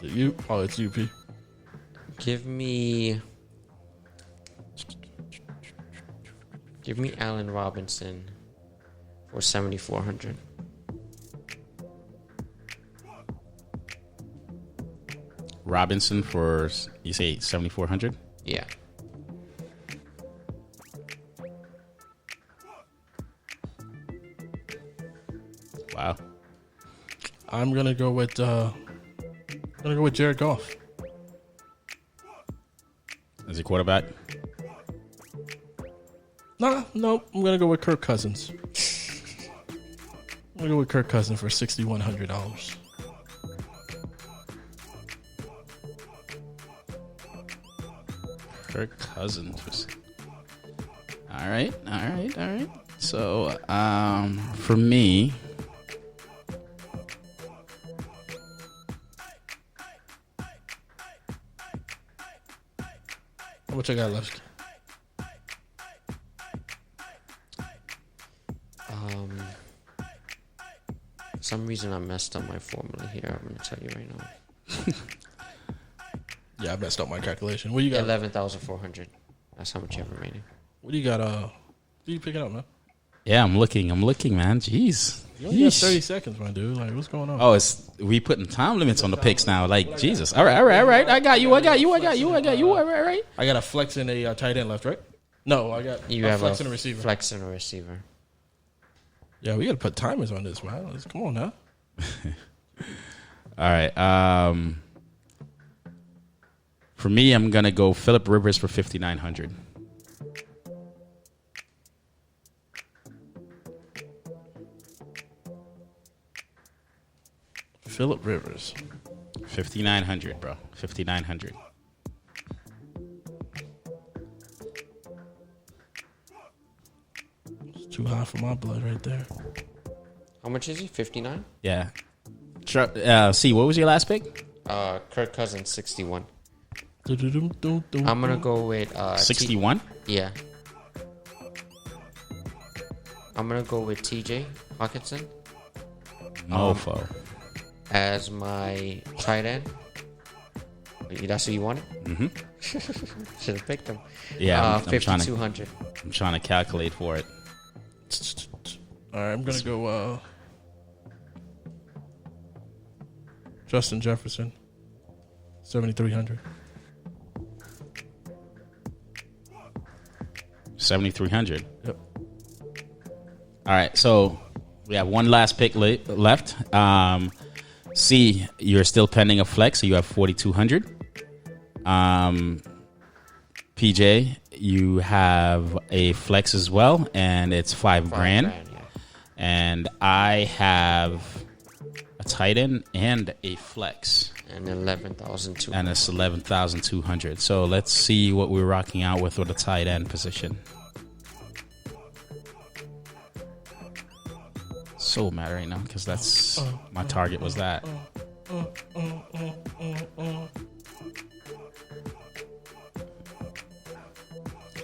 Is it you? Oh, it's UP. Give me Allen Robinson for 7,400. Robinson for, you say 7,400? Yeah. Wow. I'm gonna go with Jared Goff. Is he quarterback? No, I'm gonna go with Kirk Cousins. I'm gonna go with Kirk Cousins for $6,100. Kirk Cousins. All right. So, for me, How much I got left? For some reason I messed up my formula here. I'm gonna tell you right now. Yeah, I messed up my calculation. What you got? 11,400. That's how much you have remaining. What do you got? Do you pick it up, man? yeah, I'm looking, man. Jeez. You only got Yeesh. 30 seconds, my dude. Like, what's going on? Oh, we putting time limits on the picks now. Like, Jesus. All right. I got you. All right. I got a flex and a tight end left, right? No, I got You a have flex a and a receiver. Flex and a receiver. Yeah, we got to put timers on this, man. Come on now. All right. For me, I'm gonna go Phillip Rivers for 5,900. Phillip Rivers. 5,900, bro. 5,900. It's too high for my blood right there. How much is he? 59? Yeah. See, what was your last pick? Kirk Cousins, 61. I'm I'm gonna go with 61. yeah. I'm gonna go with TJ Hawkinson Mofo. as my tight end. That's who you wanted? Mm-hmm. Should have picked him. Yeah, I'm trying 5,200. I'm trying to calculate for it. All right, I'm gonna go Justin Jefferson, 7,300. 7,300. Yep. All right, so we have one last pick left. C, you're still pending a flex, so you have 4,200. PJ, you have a flex as well, and it's $5 grand. Yeah. And I have a tight end and a flex, And 11,200. and it's 11,200. So let's see what we're rocking out with the tight end position. So mad right now because that's my target was that.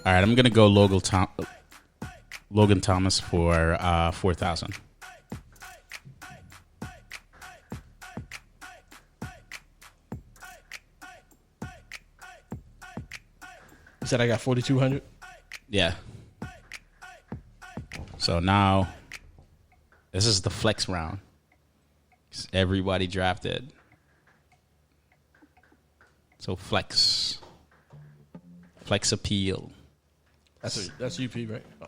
All right, I'm gonna go Logan Thomas for 4,000. You said I got 4,200. Yeah. So now, this is the flex round. Everybody drafted. So flex appeal. That's UP, right? Oh.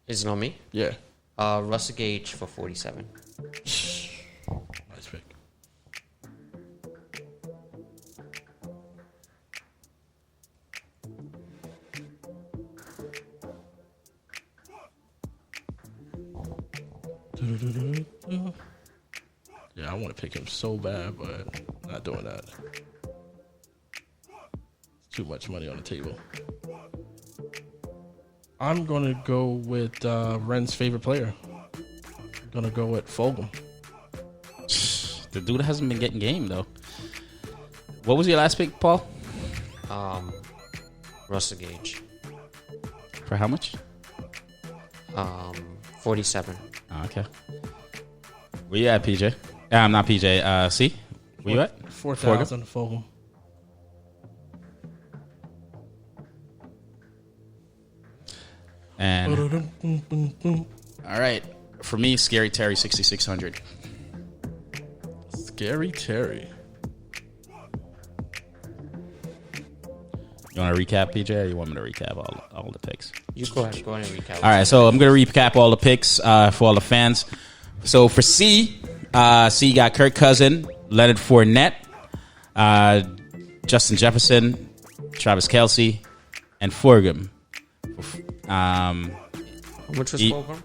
Is it on me? Yeah. Russell Gage for 47. Nice pick. Yeah, I want to pick him so bad, but not doing that. Too much money on the table. I'm going to go with Ren's favorite player. I'm going to go with Fulgham. The dude hasn't been getting game, though. What was your last pick, Paul? Russell Gage. For how much? 47. Oh, okay. Where you at, PJ? I'm not PJ. C? Where you at? 4,000 Fulgham. And all right, for me, Scary Terry 6,600. Scary Terry. You want to recap, PJ, or you want me to recap all the picks? You go ahead and recap. All right, so I'm going to recap all the picks for all the fans. So for C got Kirk Cousin, Leonard Fournette, Justin Jefferson, Travis Kelce, and Fulgham. How much was Fulgham?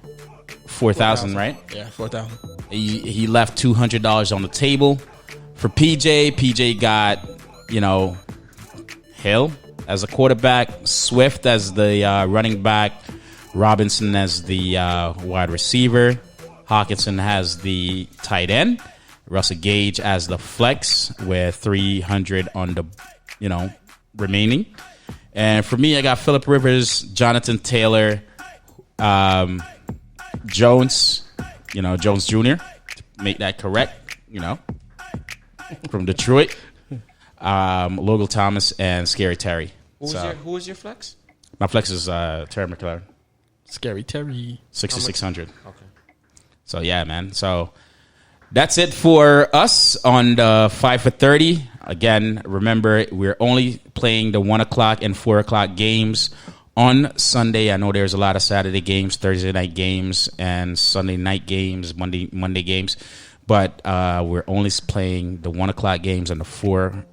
4,000, right? Yeah, 4,000. He left $200 on the table. For PJ got, Hill as a quarterback, Swift as the running back, Robinson as the wide receiver, Hawkinson has the tight end, Russell Gage as the flex with 300 on the, remaining. And for me, I got Phillip Rivers, Jonathan Taylor, Jones, Jones Jr. to make that correct, from Detroit. Logan Thomas and Scary Terry. Who was your flex? My flex is Terry McLaurin. Scary Terry. 6,600. Okay. So, yeah, man. So, that's it for us on the 5 for 30. Again, remember, we're only playing the 1 o'clock and 4 o'clock games on Sunday. I know there's a lot of Saturday games, Thursday night games, and Sunday night games, Monday games. But we're only playing the 1 o'clock games and the 4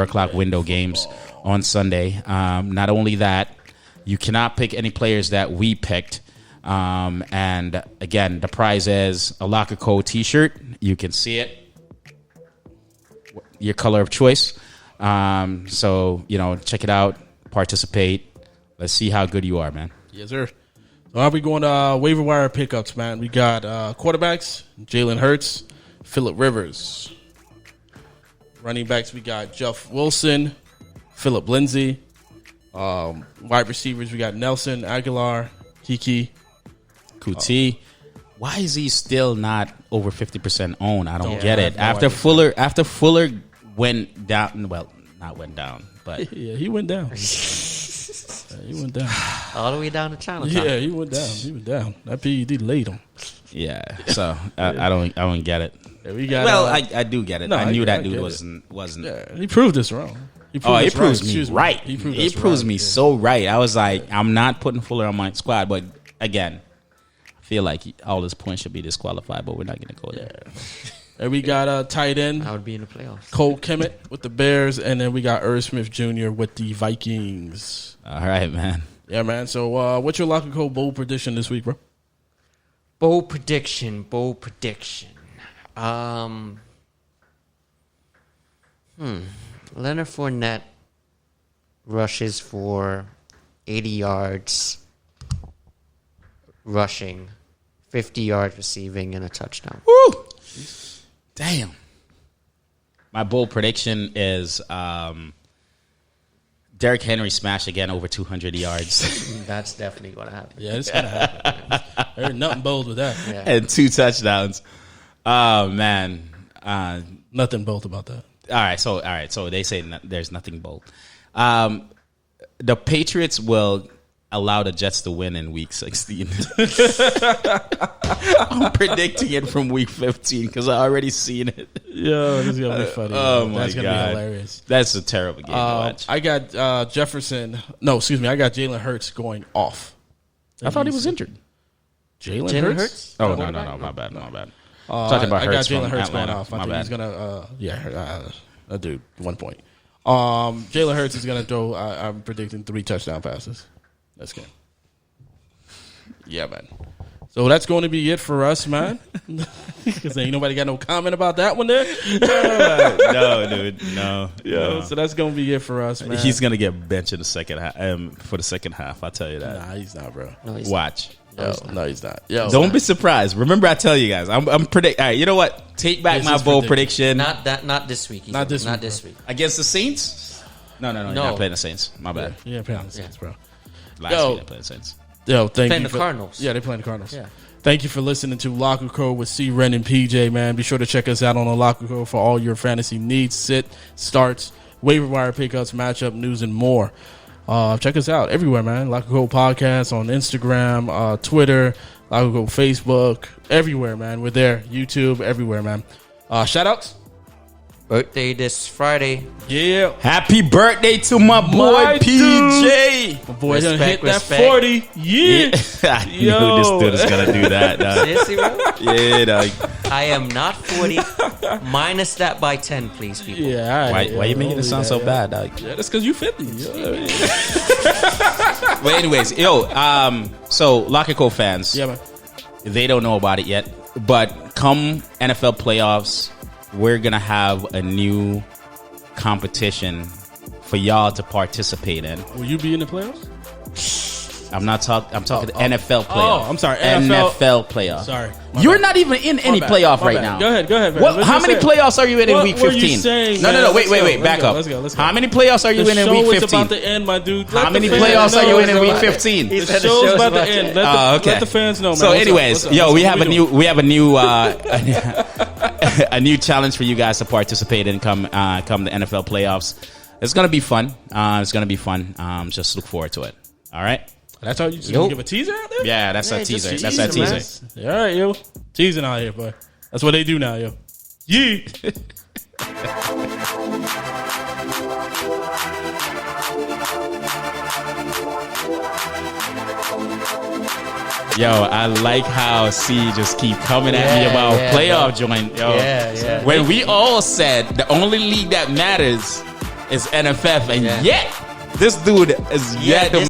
o'clock window games on Sunday. Not only that, you cannot pick any players that we picked. And again, the prize is a Locker Code t-shirt. You can see it. Your color of choice. So, check it out. Participate. Let's see how good you are, man. Yes, sir. So how we going to waiver wire pickups, man? We got quarterbacks, Jalen Hurts, Phillip Rivers. Running backs, we got Jeff Wilson, Phillip Lindsay. Wide receivers, we got Nelson, Aguilar, Kiki. Kuti. Why is he still not over 50% owned? I don't get it. I have no After Fuller went down, well, not went down, but Yeah, he went down. He went down. All the way down to China. Yeah, he went down. He went down. That PED laid him. yeah. So I don't get it. Yeah, we got. Well, I do get it. No, I knew that I dude get wasn't. Yeah, he proved us wrong. He Oh, it us proves right. me Excuse right. He It proves me so right. I was like, I'm not putting Fuller on my squad, but again, I feel like all his points should be disqualified, but we're not going to go there. And we got a tight end, I would be in the playoffs. Cole Kemet with the Bears, and then we got Irv Smith Jr. with the Vikings. All right, man. Yeah, man. So, what's your Locker Code bold prediction this week, bro? Bold prediction. Leonard Fournette rushes for 80 yards rushing, 50 yards receiving, and a touchdown. Woo! Damn. My bold prediction is Derrick Henry smash again over 200 yards That's definitely going to happen. Yeah, it's gonna happen. There's nothing bold with that. Yeah. and 2 touchdowns. Oh man. Nothing bold about that. All right, so they say there's nothing bold. The Patriots will allow the Jets to win in Week 16. I'm predicting it from Week 15 because I already seen it. Yo, this is gonna be funny. Oh my That's gonna God. be hilarious. That's a terrible game to watch. I got Jefferson. No, excuse me. I got Jalen Hurts going off. I thought he was injured. Jalen Hurts? Oh no, my bad. Talking about I got Hurts Jalen from Hurts going Atlanta. off. I My think bad. he's gonna. Dude, 1 point. Jalen Hurts is gonna throw. I'm predicting 3 touchdown passes. This game. Yeah, man. So that's going to be it for us, man. Because ain't nobody got no comment about that one there. No, dude, no. Yo, so that's going to be it for us, man. He's gonna get benched in the second half. For the second half, I'll tell you that. Nah, he's not, bro. No, he's Watch. No, he's not. Yo, Don't be surprised. Remember, I tell you guys, I'm predict. All right, you know what? Take back This my is bold prediction. prediction Not this week. Not this Not week, this bro. week. against the Saints. No, you're No. not playing the Saints. My bad. Yeah, play on the Saints, bro. Last Yo. week they played the Saints. Yo, thank Playing you. the Cardinals. Yeah, they're playing the Cardinals. Yeah. Thank you for listening to Locker Code with C. Ren and PJ, man. Be sure to check us out on the Locker Code for all your fantasy needs, starts, waiver wire pickups, matchup news, and more. Check us out everywhere, man. Locker Code Podcast on Instagram, Twitter, Locker Code Facebook, everywhere, man. We're there. YouTube, everywhere, man. Shout outs. Birthday this Friday. Yeah. Happy birthday to my boy My PJ. My boy done hit Respect, that 40. Yeah. I knew Yo. this dude is gonna do that. Dog. Seriously, bro? Yeah, dog. I am not 40. Minus that by 10, please, people. Yeah. All right, Why you making it sound so bad? bad, dog? Yeah, that's because you 50. But anyways, so Locker Co fans, Yeah, man. they don't know about it yet, but come NFL playoffs, we're gonna have a new competition for y'all to participate in. Will you be in the playoffs? I'm talking NFL playoffs. I'm sorry, NFL playoffs. Sorry. My You're bad. not even in any bad. playoff My right bad. now. Go ahead, man. What, how Let's many just say- playoffs are you in What week were you 15? saying, no, man? wait, Let's go, back up. let's go. How many playoffs are you in The week show is 15? about to end, my dude. How Let many the fans playoffs are know you in it's week about- 15? He The said show's about to end. okay. Let the fans know, man. So, What's up? anyways, What's up? yo, What's we up? have What a new a new challenge for you guys to participate in come the NFL playoffs. It's gonna be fun. Just look forward to it. All right. That's how you just Yo. give a teaser out there? Yeah, that's Yeah, our just teaser. teaser, That's our man. teaser. Yeah, all right, yo. Teasing out here, boy. That's what they do now, yo. Yeah. Yo, I like how C just keep coming at me Yeah, about yeah, playoff joint. Yo, Yeah. when we all said the only league that matters is NFF, and Yeah. yet this dude is Yeah, yet to